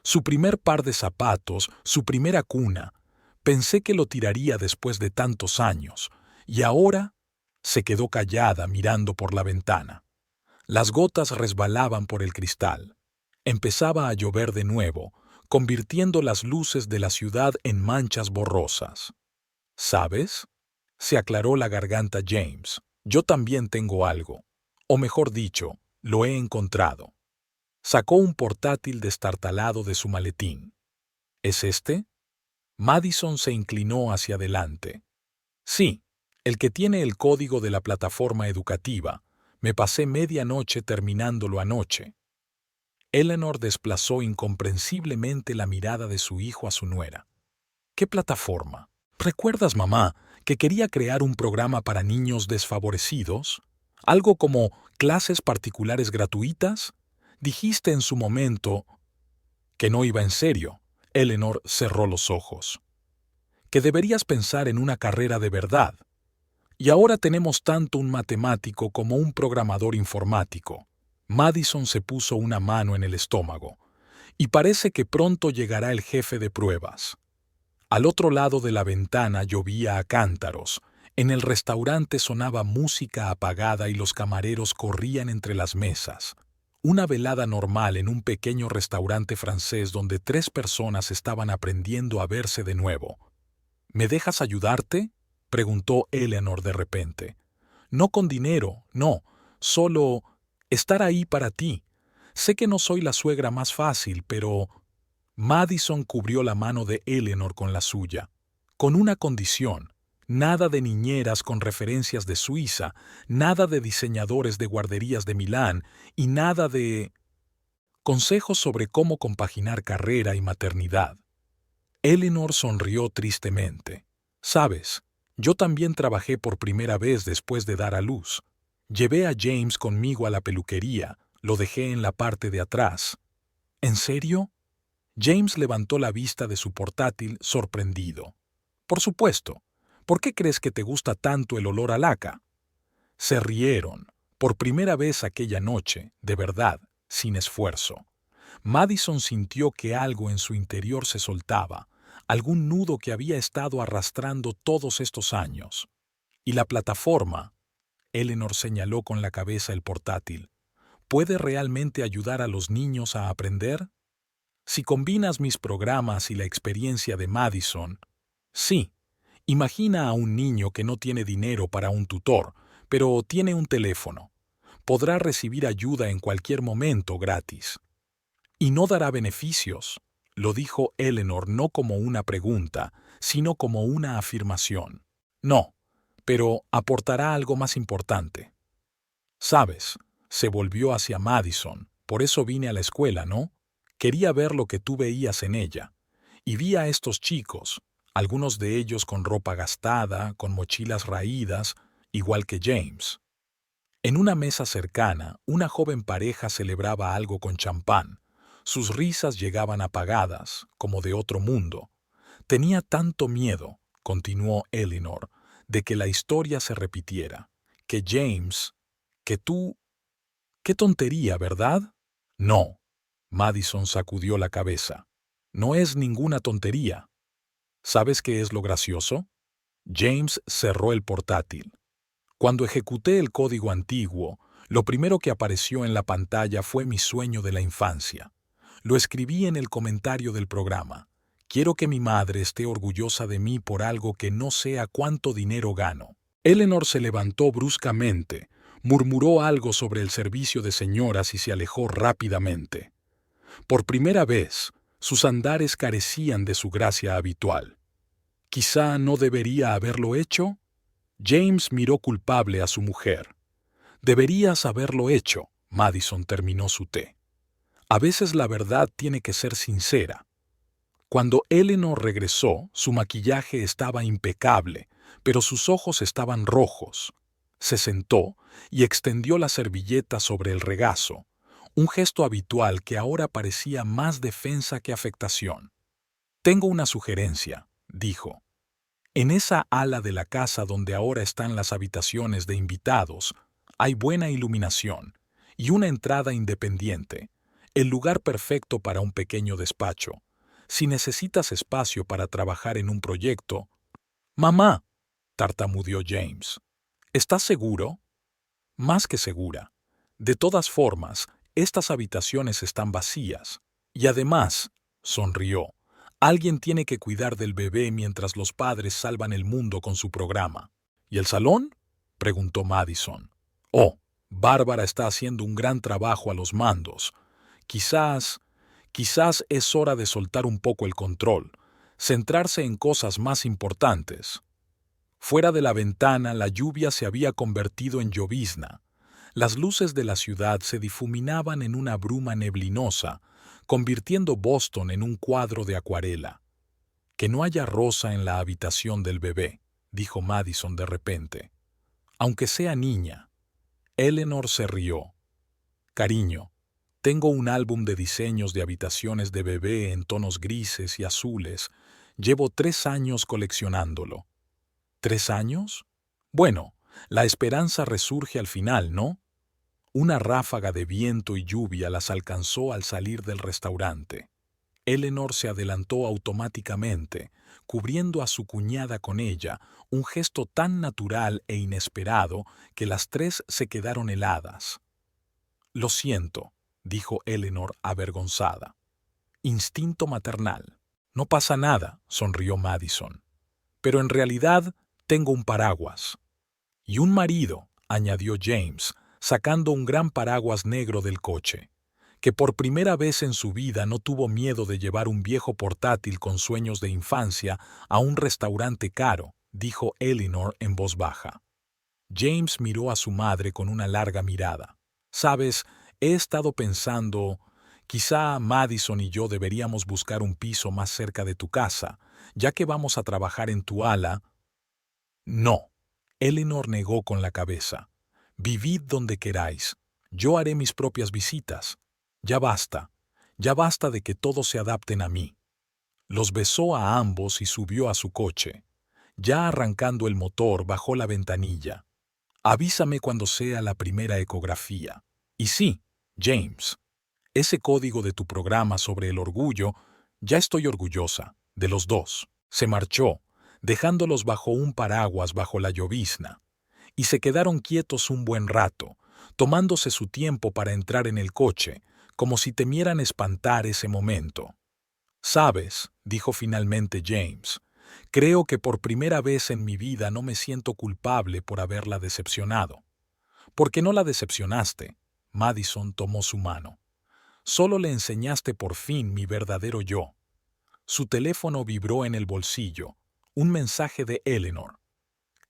Su primer par de zapatos, su primera cuna. Pensé que lo tiraría después de tantos años, y ahora se quedó callada mirando por la ventana. Las gotas resbalaban por el cristal. Empezaba a llover de nuevo, convirtiendo las luces de la ciudad en manchas borrosas. ¿Sabes? Se aclaró la garganta James. Yo también tengo algo. O mejor dicho, lo he encontrado. Sacó un portátil destartalado de su maletín. ¿Es este? Madison se inclinó hacia adelante. Sí, el que tiene el código de la plataforma educativa. Me pasé media noche terminándolo anoche. Eleanor desplazó incomprensiblemente la mirada de su hijo a su nuera. ¿Qué plataforma? ¿Recuerdas, mamá, que quería crear un programa para niños desfavorecidos? ¿Algo como clases particulares gratuitas? Dijiste en su momento que no iba en serio. Eleanor cerró los ojos. Que deberías pensar en una carrera de verdad. Y ahora tenemos tanto un matemático como un programador informático. Madison se puso una mano en el estómago. Y parece que pronto llegará el jefe de pruebas. Al otro lado de la ventana llovía a cántaros. En el restaurante sonaba música apagada y los camareros corrían entre las mesas. Una velada normal en un pequeño restaurante francés donde 3 personas estaban aprendiendo a verse de nuevo. ¿Me dejas ayudarte?, preguntó Eleanor de repente. No con dinero, no, solo estar ahí para ti. Sé que no soy la suegra más fácil, pero... Madison cubrió la mano de Eleanor con la suya. Con una condición. Nada de niñeras con referencias de Suiza, nada de diseñadores de guarderías de Milán y nada de... consejos sobre cómo compaginar carrera y maternidad. Eleanor sonrió tristemente. ¿Sabes? Yo también trabajé por primera vez después de dar a luz. Llevé a James conmigo a la peluquería, lo dejé en la parte de atrás. ¿En serio? James levantó la vista de su portátil, sorprendido. Por supuesto. ¿Por qué crees que te gusta tanto el olor a laca? Se rieron, por primera vez aquella noche, de verdad, sin esfuerzo. Madison sintió que algo en su interior se soltaba, algún nudo que había estado arrastrando todos estos años. Y la plataforma, Eleanor señaló con la cabeza el portátil, ¿puede realmente ayudar a los niños a aprender? Si combinas mis programas y la experiencia de Madison, sí. Imagina a un niño que no tiene dinero para un tutor, pero tiene un teléfono. Podrá recibir ayuda en cualquier momento gratis. Y no dará beneficios, lo dijo Eleanor no como una pregunta, sino como una afirmación. No, pero aportará algo más importante. Sabes, se volvió hacia Madison, por eso vine a la escuela, ¿no? Quería ver lo que tú veías en ella. Y vi a estos chicos, algunos de ellos con ropa gastada, con mochilas raídas, igual que James. En una mesa cercana, una joven pareja celebraba algo con champán. Sus risas llegaban apagadas, como de otro mundo. Tenía tanto miedo, continuó Eleanor, de que la historia se repitiera, que James, que tú... ¡Qué tontería, ¿verdad? No. Madison sacudió la cabeza. No es ninguna tontería. ¿Sabes qué es lo gracioso? James cerró el portátil. Cuando ejecuté el código antiguo, lo primero que apareció en la pantalla fue mi sueño de la infancia. Lo escribí en el comentario del programa. Quiero que mi madre esté orgullosa de mí por algo que no sea cuánto dinero gano. Eleanor se levantó bruscamente, murmuró algo sobre el servicio de señoras y se alejó rápidamente. Por primera vez, sus andares carecían de su gracia habitual. Quizá no debería haberlo hecho. James miró culpable a su mujer. Deberías haberlo hecho. Madison terminó su té. A veces la verdad tiene que ser sincera. Cuando Eleanor regresó, su maquillaje estaba impecable, pero sus ojos estaban rojos. Se sentó y extendió la servilleta sobre el regazo, un gesto habitual que ahora parecía más defensa que afectación. Tengo una sugerencia, dijo. En esa ala de la casa donde ahora están las habitaciones de invitados, hay buena iluminación y una entrada independiente, el lugar perfecto para un pequeño despacho. Si necesitas espacio para trabajar en un proyecto... Mamá, tartamudeó James. ¿Estás seguro? Más que segura. De todas formas, estas habitaciones están vacías. Y además, sonrió, alguien tiene que cuidar del bebé mientras los padres salvan el mundo con su programa. ¿Y el salón? Preguntó Madison. Oh, Bárbara está haciendo un gran trabajo a los mandos. Quizás es hora de soltar un poco el control, centrarse en cosas más importantes. Fuera de la ventana, la lluvia se había convertido en llovizna. Las luces de la ciudad se difuminaban en una bruma neblinosa, convirtiendo Boston en un cuadro de acuarela. Que no haya rosa en la habitación del bebé, dijo Madison de repente. Aunque sea niña. Eleanor se rió. Cariño, tengo un álbum de diseños de habitaciones de bebé en tonos grises y azules. Llevo 3 años coleccionándolo. ¿3 años? Bueno, la esperanza resurge al final, ¿no? Una ráfaga de viento y lluvia las alcanzó al salir del restaurante. Eleanor se adelantó automáticamente, cubriendo a su cuñada con ella, un gesto tan natural e inesperado que las tres se quedaron heladas. Lo siento, dijo Eleanor avergonzada. Instinto maternal. No pasa nada, sonrió Madison. Pero en realidad tengo un paraguas. Y un marido, añadió James, sacando un gran paraguas negro del coche, que por primera vez en su vida no tuvo miedo de llevar un viejo portátil con sueños de infancia a un restaurante caro, dijo Eleanor en voz baja. James miró a su madre con una larga mirada. Sabes, he estado pensando, quizá Madison y yo deberíamos buscar un piso más cerca de tu casa, ya que vamos a trabajar en tu ala. No, Eleanor negó con la cabeza. Vivid donde queráis. Yo haré mis propias visitas. Ya basta de que todos se adapten a mí. Los besó a ambos y subió a su coche. Ya arrancando el motor, bajó la ventanilla. Avísame cuando sea la primera ecografía. Y sí, James, ese código de tu programa sobre el orgullo, ya estoy orgullosa, de los dos. Se marchó, dejándolos bajo un paraguas bajo la llovizna. Y se quedaron quietos un buen rato, tomándose su tiempo para entrar en el coche, como si temieran espantar ese momento. «Sabes», dijo finalmente James, «creo que por primera vez en mi vida no me siento culpable por haberla decepcionado». «¿Por qué no la decepcionaste?» Madison tomó su mano. «Solo le enseñaste por fin mi verdadero yo». Su teléfono vibró en el bolsillo. Un mensaje de Eleanor.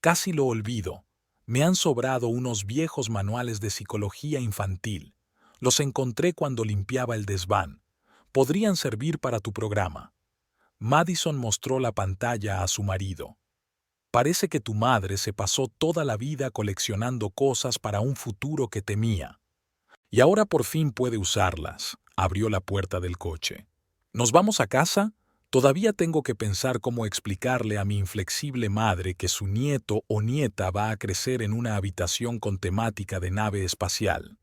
«Casi lo olvido. Me han sobrado unos viejos manuales de psicología infantil. Los encontré cuando limpiaba el desván. Podrían servir para tu programa». Madison mostró la pantalla a su marido. «Parece que tu madre se pasó toda la vida coleccionando cosas para un futuro que temía. Y ahora por fin puede usarlas». Abrió la puerta del coche. «¿Nos vamos a casa? Todavía tengo que pensar cómo explicarle a mi inflexible madre que su nieto o nieta va a crecer en una habitación con temática de nave espacial».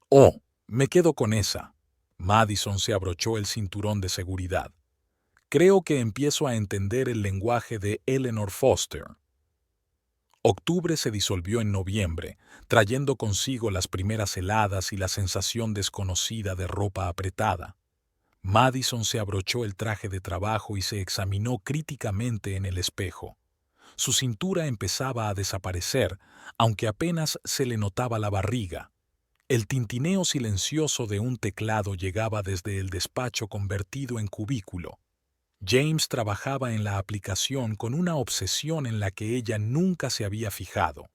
«Oh, me quedo con esa». Madison se abrochó el cinturón de seguridad. «Creo que empiezo a entender el lenguaje de Eleanor Foster». Octubre se disolvió en noviembre, trayendo consigo las primeras heladas y la sensación desconocida de ropa apretada. Madison se abrochó el traje de trabajo y se examinó críticamente en el espejo. Su cintura empezaba a desaparecer, aunque apenas se le notaba la barriga. El tintineo silencioso de un teclado llegaba desde el despacho convertido en cubículo. James trabajaba en la aplicación con una obsesión en la que ella nunca se había fijado.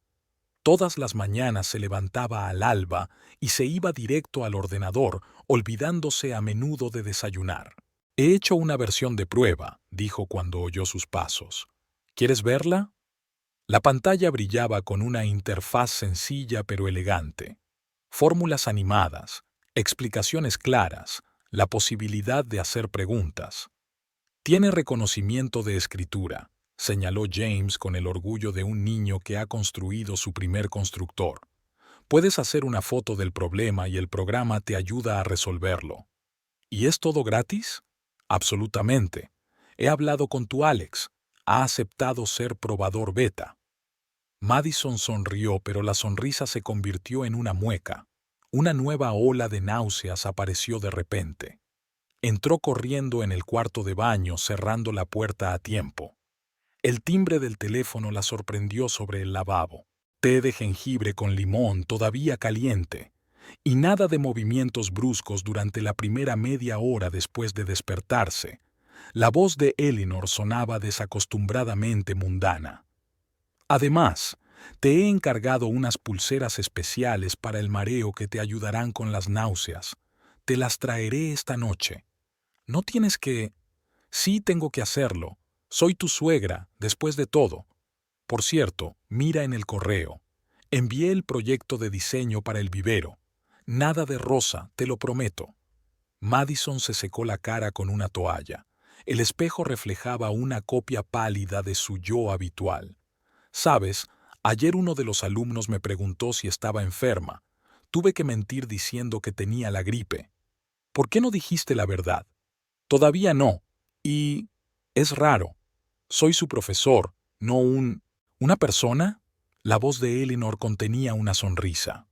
Todas las mañanas se levantaba al alba y se iba directo al ordenador, olvidándose a menudo de desayunar. «He hecho una versión de prueba», dijo cuando oyó sus pasos. «¿Quieres verla?» La pantalla brillaba con una interfaz sencilla pero elegante. Fórmulas animadas, explicaciones claras, la posibilidad de hacer preguntas. «Tiene reconocimiento de escritura», señaló James con el orgullo de un niño que ha construido su primer constructor. «Puedes hacer una foto del problema y el programa te ayuda a resolverlo». «¿Y es todo gratis?» «Absolutamente. He hablado con tu Alex. Ha aceptado ser probador beta». Madison sonrió, pero la sonrisa se convirtió en una mueca. Una nueva ola de náuseas apareció de repente. Entró corriendo en el cuarto de baño, cerrando la puerta a tiempo. El timbre del teléfono la sorprendió sobre el lavabo. Té de jengibre con limón todavía caliente. Y nada de movimientos bruscos durante la primera media hora después de despertarse. La voz de Eleanor sonaba desacostumbradamente mundana. «Además, te he encargado unas pulseras especiales para el mareo que te ayudarán con las náuseas. Te las traeré esta noche. No tienes que... Sí tengo que hacerlo. Soy tu suegra, después de todo. Por cierto, mira en el correo. Envié el proyecto de diseño para el vivero. Nada de rosa, te lo prometo». Madison se secó la cara con una toalla. El espejo reflejaba una copia pálida de su yo habitual. «Sabes, ayer uno de los alumnos me preguntó si estaba enferma. Tuve que mentir diciendo que tenía la gripe. ¿Por qué no dijiste la verdad?» «Todavía no. Y... es raro. Soy su profesor, no ¿Una persona?» La voz de Eleanor contenía una sonrisa.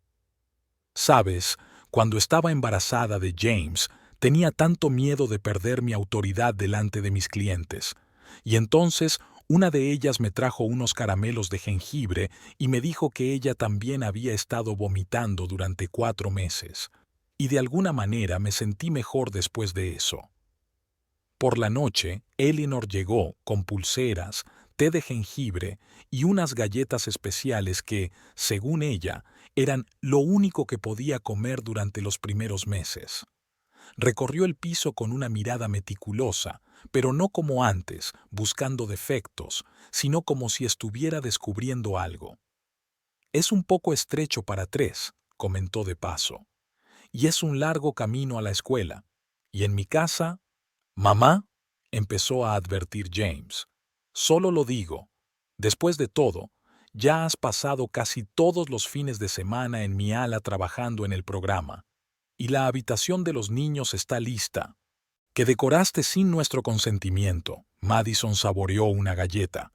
«Sabes, cuando estaba embarazada de James, tenía tanto miedo de perder mi autoridad delante de mis clientes. Y entonces una de ellas me trajo unos caramelos de jengibre y me dijo que ella también había estado vomitando durante 4 meses. Y de alguna manera me sentí mejor después de eso». Por la noche, Eleanor llegó con pulseras, té de jengibre y unas galletas especiales que, según ella, eran lo único que podía comer durante los primeros meses. Recorrió el piso con una mirada meticulosa, pero no como antes, buscando defectos, sino como si estuviera descubriendo algo. «Es un poco estrecho para 3», comentó de paso. «Y es un largo camino a la escuela. Y en mi casa...» «Mamá», empezó a advertir James, «solo lo digo. Después de todo, ya has pasado casi todos los fines de semana en mi ala trabajando en el programa. Y la habitación de los niños está lista. Que decoraste sin nuestro consentimiento». Madison saboreó una galleta.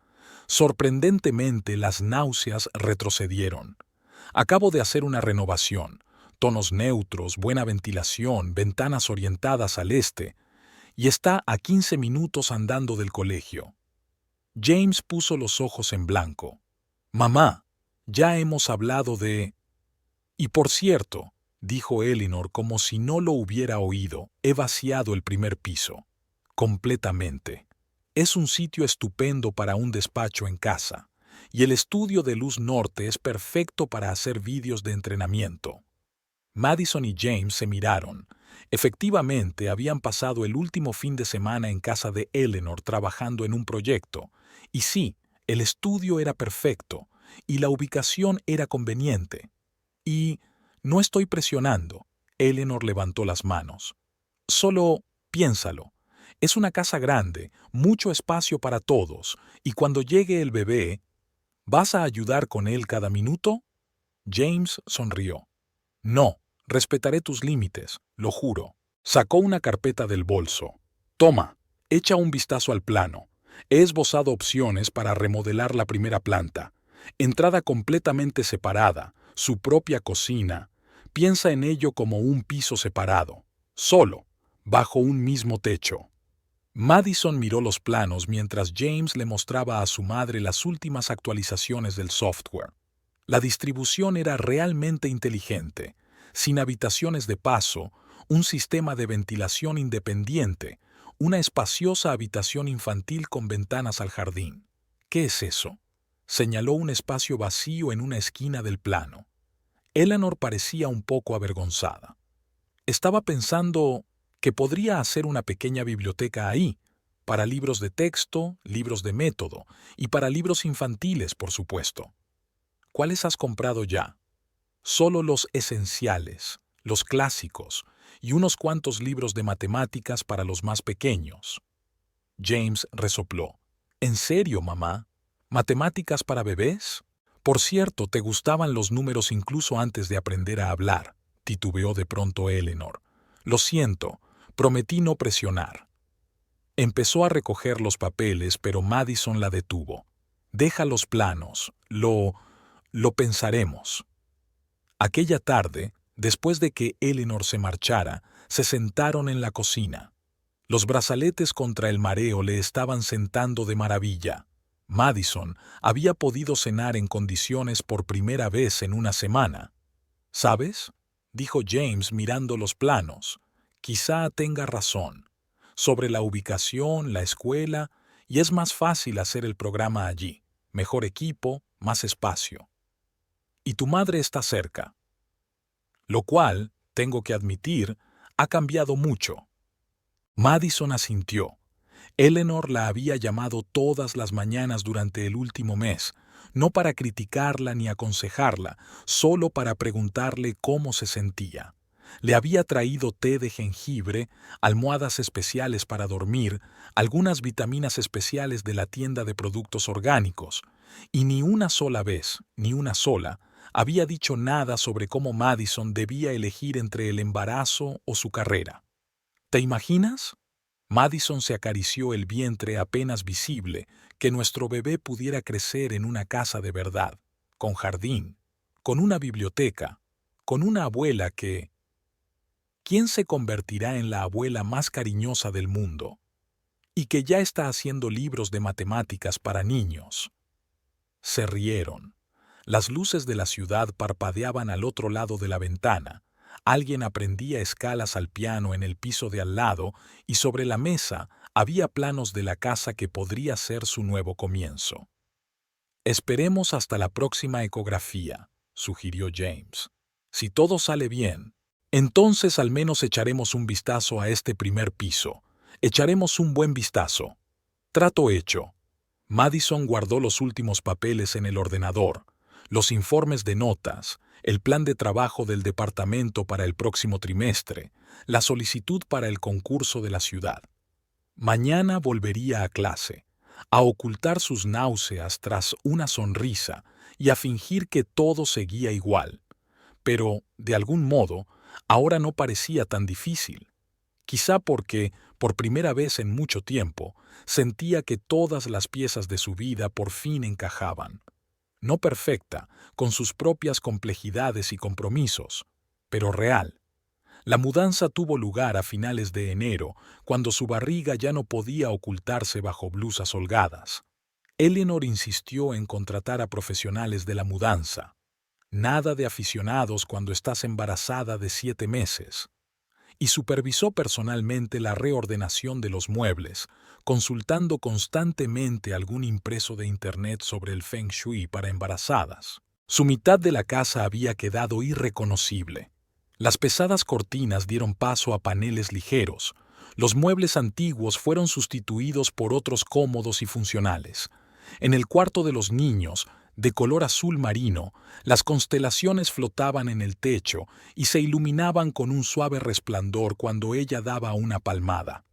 Sorprendentemente, las náuseas retrocedieron. «Acabo de hacer una renovación. Tonos neutros, buena ventilación, ventanas orientadas al este. Y está a 15 minutos andando del colegio». James puso los ojos en blanco. «Mamá, ya hemos hablado de...» «Y por cierto», dijo Eleanor como si no lo hubiera oído, «he vaciado el primer piso. Completamente. Es un sitio estupendo para un despacho en casa. Y el estudio de luz norte es perfecto para hacer vídeos de entrenamiento». Madison y James se miraron. Efectivamente, habían pasado el último fin de semana en casa de Eleanor trabajando en un proyecto. Y sí, el estudio era perfecto, y la ubicación era conveniente. Y no estoy presionando. Eleanor levantó las manos. Solo piénsalo. Es una casa grande, mucho espacio para todos, y cuando llegue el bebé, ¿vas a ayudar con él cada minuto? James sonrió. «No, respetaré tus límites, lo juro». Sacó una carpeta del bolso. «Toma, echa un vistazo al plano. He esbozado opciones para remodelar la primera planta. Entrada completamente separada, su propia cocina. Piensa en ello como un piso separado, solo, bajo un mismo techo». Madison miró los planos mientras James le mostraba a su madre las últimas actualizaciones del software. La distribución era realmente inteligente, sin habitaciones de paso, un sistema de ventilación independiente, una espaciosa habitación infantil con ventanas al jardín. ¿Qué es eso? Señaló un espacio vacío en una esquina del plano. Eleanor parecía un poco avergonzada. Estaba pensando que podría hacer una pequeña biblioteca ahí, para libros de texto, libros de método y para libros infantiles, por supuesto. ¿Cuáles has comprado ya? Solo los esenciales, los clásicos y unos cuantos libros de matemáticas para los más pequeños. James resopló. ¿En serio, mamá? ¿Matemáticas para bebés? Por cierto, ¿te gustaban los números incluso antes de aprender a hablar?, titubeó de pronto Eleanor. Lo siento, prometí no presionar. Empezó a recoger los papeles, pero Madison la detuvo. Deja los planos, lo pensaremos. Aquella tarde, después de que Eleanor se marchara, se sentaron en la cocina. Los brazaletes contra el mareo le estaban sentando de maravilla. Madison había podido cenar en condiciones por primera vez en una semana. ¿Sabes?, dijo James mirando los planos. Quizá tenga razón. Sobre la ubicación, la escuela, y es más fácil hacer el programa allí. Mejor equipo, más espacio. Y tu madre está cerca. Lo cual, tengo que admitir, ha cambiado mucho. Madison asintió. Eleanor la había llamado todas las mañanas durante el último mes, no para criticarla ni aconsejarla, solo para preguntarle cómo se sentía. Le había traído té de jengibre, almohadas especiales para dormir, algunas vitaminas especiales de la tienda de productos orgánicos, y ni una sola vez, ni una sola, había dicho nada sobre cómo Madison debía elegir entre el embarazo o su carrera. ¿Te imaginas? Madison se acarició el vientre apenas visible, que nuestro bebé pudiera crecer en una casa de verdad, con jardín, con una biblioteca, con una abuela que... ¿Quién se convertirá en la abuela más cariñosa del mundo? Y que ya está haciendo libros de matemáticas para niños. Se rieron. Las luces de la ciudad parpadeaban al otro lado de la ventana. Alguien aprendía escalas al piano en el piso de al lado y sobre la mesa había planos de la casa que podría ser su nuevo comienzo. Esperemos hasta la próxima ecografía, sugirió James. Si todo sale bien, entonces al menos echaremos un vistazo a este primer piso. Echaremos un buen vistazo. Trato hecho. Madison guardó los últimos papeles en el ordenador, los informes de notas, el plan de trabajo del departamento para el próximo trimestre, la solicitud para el concurso de la ciudad. Mañana volvería a clase, a ocultar sus náuseas tras una sonrisa y a fingir que todo seguía igual. Pero, de algún modo, ahora no parecía tan difícil. Quizá porque, por primera vez en mucho tiempo, sentía que todas las piezas de su vida por fin encajaban. No perfecta, con sus propias complejidades y compromisos, pero real. La mudanza tuvo lugar a finales de enero, cuando su barriga ya no podía ocultarse bajo blusas holgadas. Eleanor insistió en contratar a profesionales de la mudanza. Nada de aficionados cuando estás embarazada de 7 meses. Y supervisó personalmente la reordenación de los muebles, consultando constantemente algún impreso de Internet sobre el Feng Shui para embarazadas. Su mitad de la casa había quedado irreconocible. Las pesadas cortinas dieron paso a paneles ligeros. Los muebles antiguos fueron sustituidos por otros cómodos y funcionales. En el cuarto de los niños, de color azul marino, las constelaciones flotaban en el techo y se iluminaban con un suave resplandor cuando ella daba una palmada.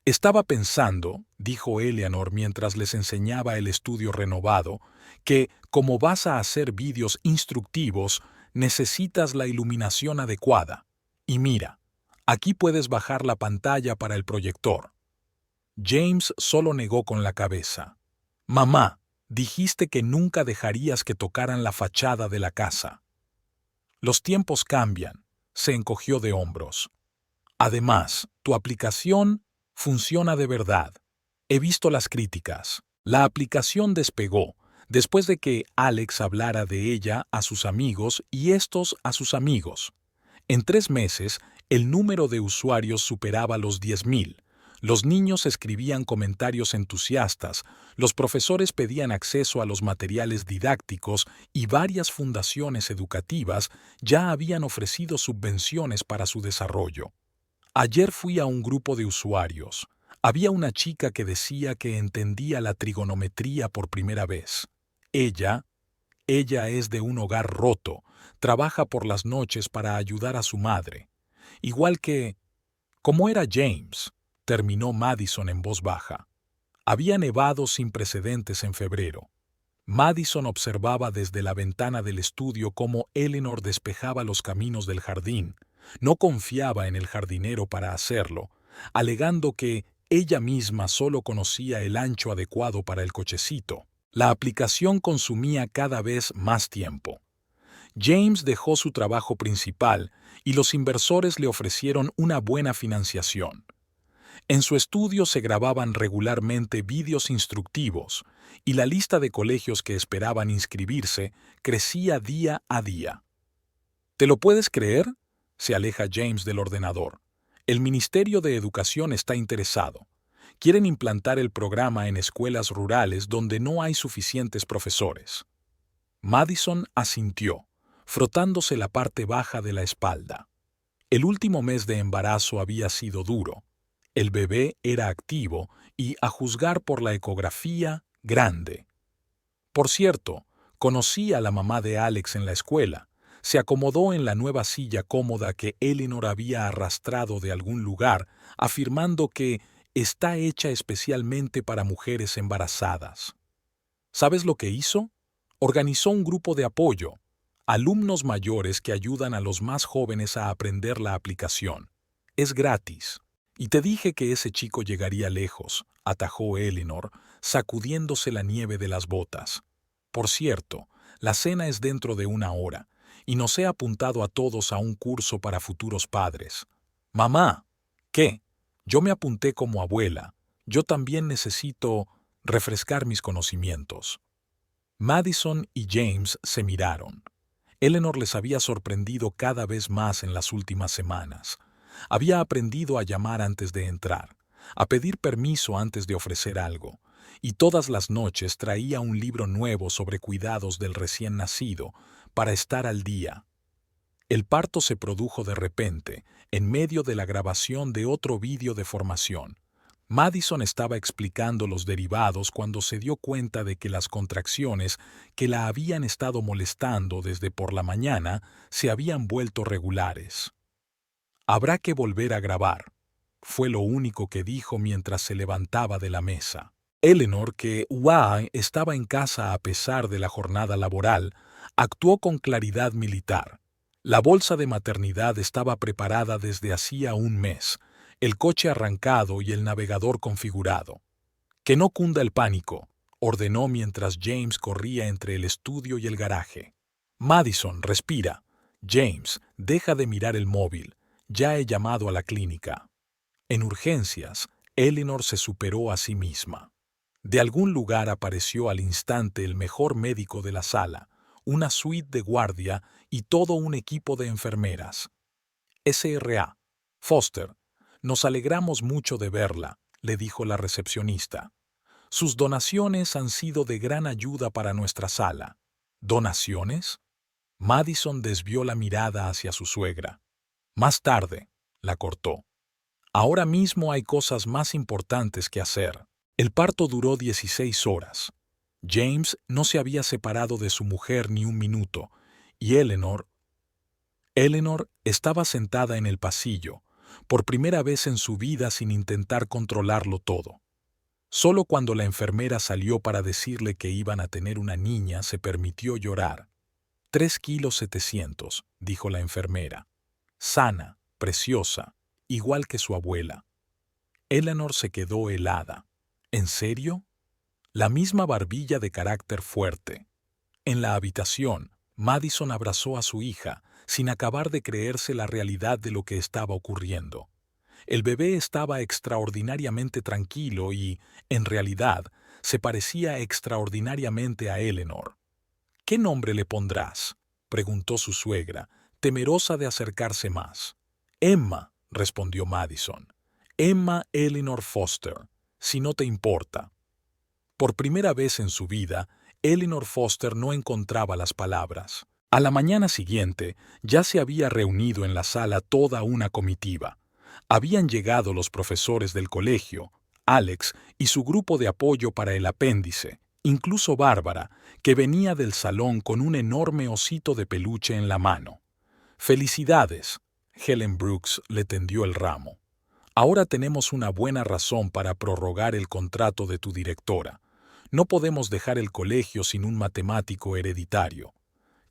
Estaba pensando, dijo Eleanor mientras les enseñaba el estudio renovado, que, como vas a hacer vídeos instructivos, necesitas la iluminación adecuada. Y mira, aquí puedes bajar la pantalla para el proyector. James solo negó con la cabeza. Mamá, dijiste que nunca dejarías que tocaran la fachada de la casa. Los tiempos cambian, se encogió de hombros. Además, tu aplicación funciona de verdad. He visto las críticas. La aplicación despegó, después de que Alex hablara de ella a sus amigos y estos a sus amigos. En 3 meses, el número de usuarios superaba los 10,000. Los niños escribían comentarios entusiastas, los profesores pedían acceso a los materiales didácticos y varias fundaciones educativas ya habían ofrecido subvenciones para su desarrollo. Ayer fui a un grupo de usuarios. Había una chica que decía que entendía la trigonometría por primera vez. Ella es de un hogar roto, trabaja por las noches para ayudar a su madre. Igual que, como era James, terminó Madison en voz baja. Había nevado sin precedentes en febrero. Madison observaba desde la ventana del estudio cómo Eleanor despejaba los caminos del jardín. No confiaba en el jardinero para hacerlo, alegando que ella misma solo conocía el ancho adecuado para el cochecito. La aplicación consumía cada vez más tiempo. James dejó su trabajo principal y los inversores le ofrecieron una buena financiación. En su estudio se grababan regularmente vídeos instructivos y la lista de colegios que esperaban inscribirse crecía día a día. ¿Te lo puedes creer? Se aleja James del ordenador. El Ministerio de Educación está interesado. Quieren implantar el programa en escuelas rurales donde no hay suficientes profesores. Madison asintió, frotándose la parte baja de la espalda. El último mes de embarazo había sido duro. El bebé era activo y, a juzgar por la ecografía, grande. Por cierto, conocí a la mamá de Alex en la escuela. Se acomodó en la nueva silla cómoda que Eleanor había arrastrado de algún lugar, afirmando que está hecha especialmente para mujeres embarazadas. ¿Sabes lo que hizo? Organizó un grupo de apoyo, alumnos mayores que ayudan a los más jóvenes a aprender la aplicación. Es gratis. Y te dije que ese chico llegaría lejos, atajó Eleanor, sacudiéndose la nieve de las botas. Por cierto, la cena es dentro de 1 hora, y nos he apuntado a todos a un curso para futuros padres. Mamá, ¿qué? Yo me apunté como abuela. Yo también necesito refrescar mis conocimientos. Madison y James se miraron. Eleanor les había sorprendido cada vez más en las últimas semanas. Había aprendido a llamar antes de entrar, a pedir permiso antes de ofrecer algo, y todas las noches traía un libro nuevo sobre cuidados del recién nacido para estar al día. El parto se produjo de repente, en medio de la grabación de otro vídeo de formación. Madison estaba explicando los derivados cuando se dio cuenta de que las contracciones que la habían estado molestando desde por la mañana se habían vuelto regulares. Habrá que volver a grabar, fue lo único que dijo mientras se levantaba de la mesa. Eleanor, que estaba en casa a pesar de la jornada laboral, actuó con claridad militar. La bolsa de maternidad estaba preparada desde hacía un mes, el coche arrancado y el navegador configurado. Que no cunda el pánico, ordenó mientras James corría entre el estudio y el garaje. Madison, respira. James, deja de mirar el móvil. Ya he llamado a la clínica. En urgencias, Eleanor se superó a sí misma. De algún lugar apareció al instante el mejor médico de la sala, una suite de guardia y todo un equipo de enfermeras. SRA. Foster. Nos alegramos mucho de verla, le dijo la recepcionista. Sus donaciones han sido de gran ayuda para nuestra sala. ¿Donaciones? Madison desvió la mirada hacia su suegra. Más tarde, la cortó. Ahora mismo hay cosas más importantes que hacer. El parto duró 16 horas. James no se había separado de su mujer ni un minuto, y Eleanor estaba sentada en el pasillo, por primera vez en su vida sin intentar controlarlo todo. Solo cuando la enfermera salió para decirle que iban a tener una niña se permitió llorar. 3,7 kilos, dijo la enfermera. Sana, preciosa, igual que su abuela. Eleanor se quedó helada. ¿En serio? La misma barbilla de carácter fuerte. En la habitación, Madison abrazó a su hija, sin acabar de creerse la realidad de lo que estaba ocurriendo. El bebé estaba extraordinariamente tranquilo y, en realidad, se parecía extraordinariamente a Eleanor. ¿Qué nombre le pondrás?, preguntó su suegra, temerosa de acercarse más. Emma, respondió Madison. Emma Eleanor Foster, si no te importa. Por primera vez en su vida, Eleanor Foster no encontraba las palabras. A la mañana siguiente, ya se había reunido en la sala toda una comitiva. Habían llegado los profesores del colegio, Alex y su grupo de apoyo para el apéndice, incluso Bárbara, que venía del salón con un enorme osito de peluche en la mano. «Felicidades», Helen Brooks le tendió el ramo. «Ahora tenemos una buena razón para prorrogar el contrato de tu directora. No podemos dejar el colegio sin un matemático hereditario.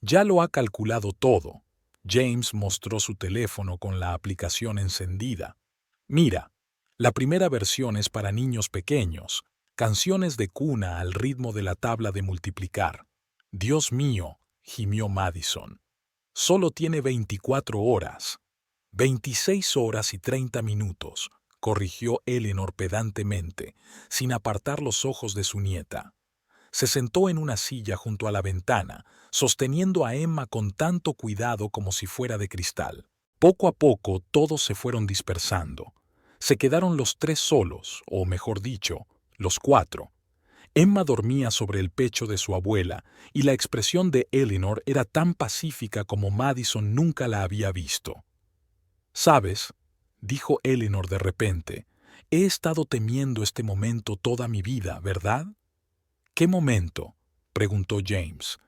Ya lo ha calculado todo». James mostró su teléfono con la aplicación encendida. «Mira, la primera versión es para niños pequeños, canciones de cuna al ritmo de la tabla de multiplicar». «Dios mío», gimió Madison. «Solo tiene 24 horas». 26 horas y 30 minutos, corrigió Eleanor pedantemente, sin apartar los ojos de su nieta. Se sentó en una silla junto a la ventana, sosteniendo a Emma con tanto cuidado como si fuera de cristal. Poco a poco todos se fueron dispersando. Se quedaron los tres solos, o mejor dicho, los cuatro. Emma dormía sobre el pecho de su abuela, y la expresión de Eleanor era tan pacífica como Madison nunca la había visto. «¿Sabes?», dijo Eleanor de repente, «he estado temiendo este momento toda mi vida, ¿verdad?» «¿Qué momento?», preguntó James.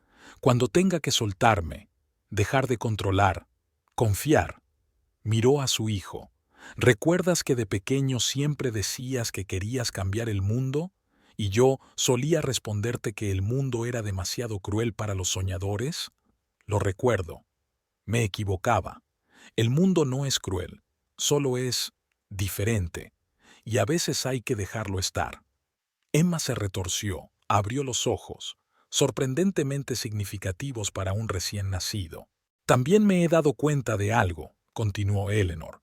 «Cuando tenga que soltarme, dejar de controlar, confiar». Miró a su hijo. «¿Recuerdas que de pequeño siempre decías que querías cambiar el mundo? Y yo solía responderte que el mundo era demasiado cruel para los soñadores». «Lo recuerdo. Me equivocaba. El mundo no es cruel, solo es diferente, y a veces hay que dejarlo estar». Emma se retorció, abrió los ojos, sorprendentemente significativos para un recién nacido. «También me he dado cuenta de algo», continuó Eleanor.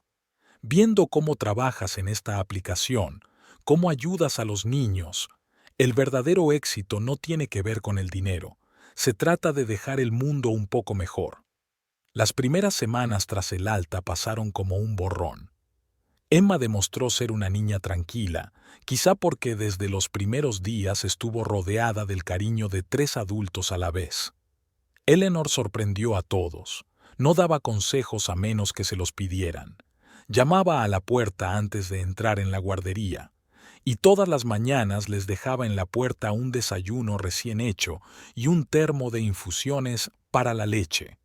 «Viendo cómo trabajas en esta aplicación, cómo ayudas a los niños, el verdadero éxito no tiene que ver con el dinero, se trata de dejar el mundo un poco mejor». Las primeras semanas tras el alta pasaron como un borrón. Emma demostró ser una niña tranquila, quizá porque desde los primeros días estuvo rodeada del cariño de 3 adultos a la vez. Eleanor sorprendió a todos. No daba consejos a menos que se los pidieran. Llamaba a la puerta antes de entrar en la guardería, y todas las mañanas les dejaba en la puerta un desayuno recién hecho y un termo de infusiones para la leche.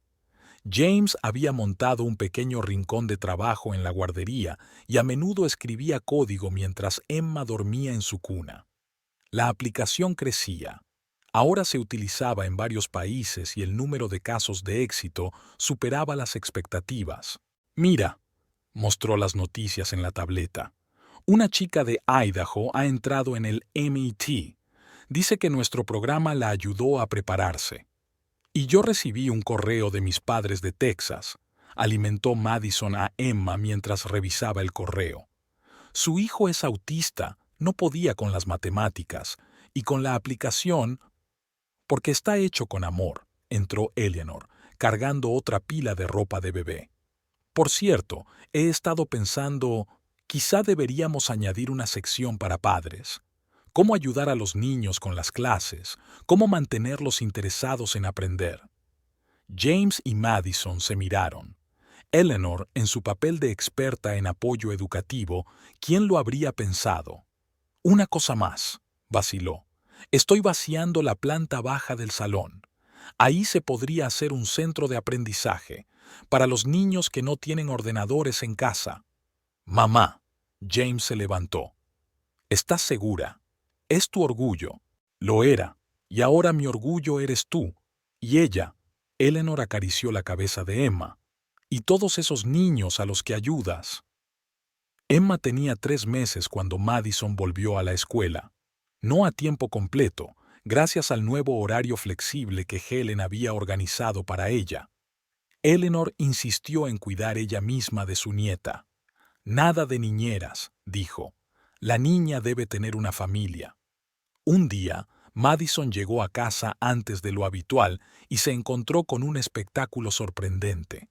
James había montado un pequeño rincón de trabajo en la guardería y a menudo escribía código mientras Emma dormía en su cuna. La aplicación crecía. Ahora se utilizaba en varios países y el número de casos de éxito superaba las expectativas. «Mira», mostró las noticias en la tableta. «Una chica de Idaho ha entrado en el MIT. Dice que nuestro programa la ayudó a prepararse». «Y yo recibí un correo de mis padres de Texas», alimentó Madison a Emma mientras revisaba el correo. «Su hijo es autista, no podía con las matemáticas, y con la aplicación, porque está hecho con amor», entró Eleanor, cargando otra pila de ropa de bebé. «Por cierto, he estado pensando, quizá deberíamos añadir una sección para padres. Cómo ayudar a los niños con las clases, cómo mantenerlos interesados en aprender». James y Madison se miraron. Eleanor, en su papel de experta en apoyo educativo, ¿quién lo habría pensado? «Una cosa más», vaciló. «Estoy vaciando la planta baja del salón. Ahí se podría hacer un centro de aprendizaje para los niños que no tienen ordenadores en casa». «Mamá», James se levantó. «¿Estás segura? Es tu orgullo». «Lo era, y ahora mi orgullo eres tú». «Y ella», Eleanor acarició la cabeza de Emma, «y todos esos niños a los que ayudas». Emma tenía 3 meses cuando Madison volvió a la escuela. No a tiempo completo, gracias al nuevo horario flexible que Helen había organizado para ella. Eleanor insistió en cuidar ella misma de su nieta. «Nada de niñeras», dijo. «La niña debe tener una familia». Un día, Madison llegó a casa antes de lo habitual y se encontró con un espectáculo sorprendente.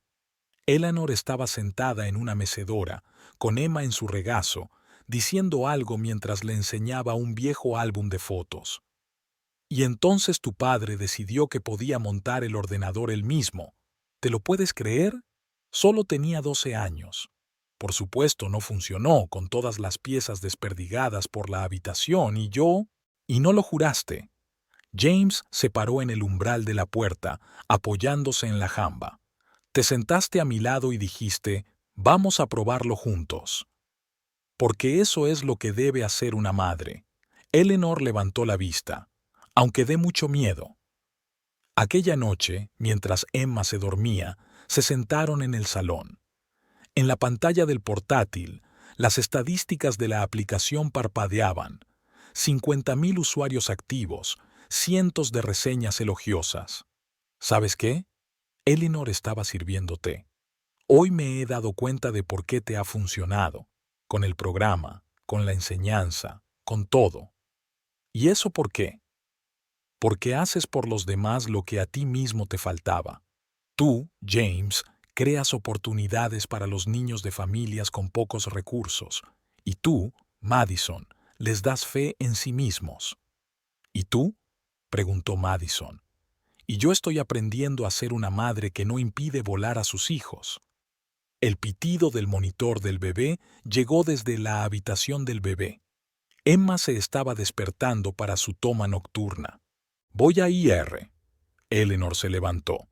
Eleanor estaba sentada en una mecedora, con Emma en su regazo, diciendo algo mientras le enseñaba un viejo álbum de fotos. Y entonces tu padre decidió que podía montar el ordenador él mismo. ¿Te lo puedes creer? Solo tenía 12 años. Por supuesto, no funcionó con todas las piezas desperdigadas por la habitación y yo... Y no lo juraste. James se paró en el umbral de la puerta, apoyándose en la jamba. Te sentaste a mi lado y dijiste, vamos a probarlo juntos. Porque eso es lo que debe hacer una madre. Eleanor levantó la vista, aunque dé mucho miedo. Aquella noche, mientras Emma se dormía, se sentaron en el salón. En la pantalla del portátil, las estadísticas de la aplicación parpadeaban. 50.000 usuarios activos, cientos de reseñas elogiosas. ¿Sabes qué? Eleanor estaba sirviendo té. Hoy me he dado cuenta de por qué te ha funcionado, con el programa, con la enseñanza, con todo. ¿Y eso por qué? Porque haces por los demás lo que a ti mismo te faltaba. Tú, James, creas oportunidades para los niños de familias con pocos recursos. Y tú, Madison, les das fe en sí mismos. ¿Y tú? Preguntó Madison. Y yo estoy aprendiendo a ser una madre que no impide volar a sus hijos. El pitido del monitor del bebé llegó desde la habitación del bebé. Emma se estaba despertando para su toma nocturna. Voy a ir. Eleanor se levantó.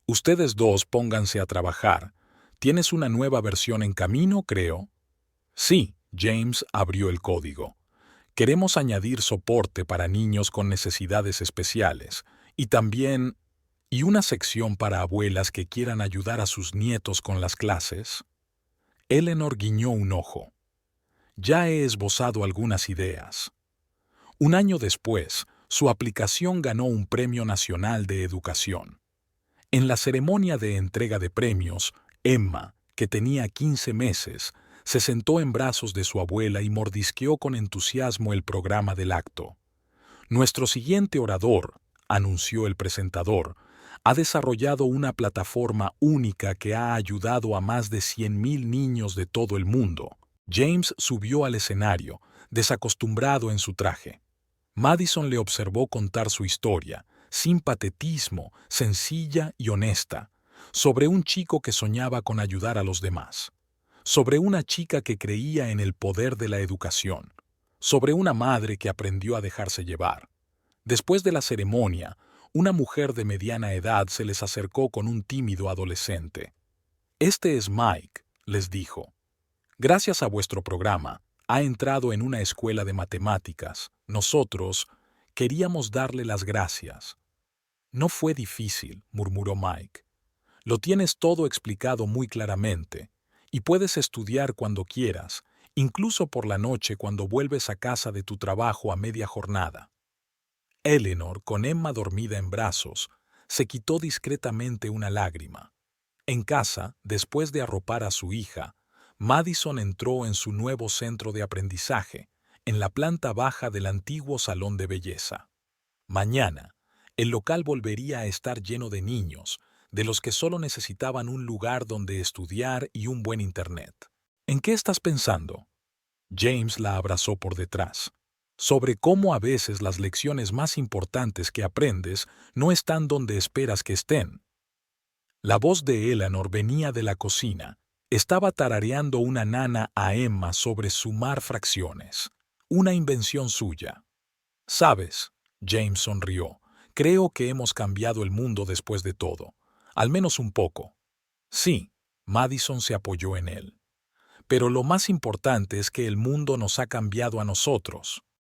Ustedes dos pónganse a trabajar. ¿Tienes una nueva versión en camino, creo? Sí, James abrió el código. Queremos añadir soporte para niños con necesidades especiales y también... ¿Y una sección para abuelas que quieran ayudar a sus nietos con las clases? Eleanor guiñó un ojo. Ya he esbozado algunas ideas. Un año después, su aplicación ganó un Premio Nacional de Educación. En la ceremonia de entrega de premios, Emma, que tenía 15 meses, se sentó en brazos de su abuela y mordisqueó con entusiasmo el programa del acto. Nuestro siguiente orador, anunció el presentador, ha desarrollado una plataforma única que ha ayudado a más de 100.000 niños de todo el mundo. James subió al escenario, desacostumbrado en su traje. Madison le observó contar su historia, sin patetismo, sencilla y honesta, sobre un chico que soñaba con ayudar a los demás, sobre una chica que creía en el poder de la educación, sobre una madre que aprendió a dejarse llevar. Después de la ceremonia, una mujer de mediana edad se les acercó con un tímido adolescente. Este es Mike, les dijo. Gracias a vuestro programa, ha entrado en una escuela de matemáticas. Nosotros queríamos darle las gracias. No fue difícil, murmuró Mike. Lo tienes todo explicado muy claramente, y puedes estudiar cuando quieras, incluso por la noche cuando vuelves a casa de tu trabajo a media jornada. Eleanor, con Emma dormida en brazos, se quitó discretamente una lágrima. En casa, después de arropar a su hija, Madison entró en su nuevo centro de aprendizaje, en la planta baja del antiguo salón de belleza. Mañana, el local volvería a estar lleno de niños, de los que solo necesitaban un lugar donde estudiar y un buen internet. ¿En qué estás pensando? James la abrazó por detrás. Sobre cómo a veces las lecciones más importantes que aprendes no están donde esperas que estén. La voz de Eleanor venía de la cocina. Estaba tarareando una nana a Emma sobre sumar fracciones. Una invención suya. ¿Sabes? James sonrió. Creo que hemos cambiado el mundo después de todo. Al menos un poco. Sí, Madison se apoyó en él. Pero lo más importante es que el mundo nos ha cambiado a nosotros.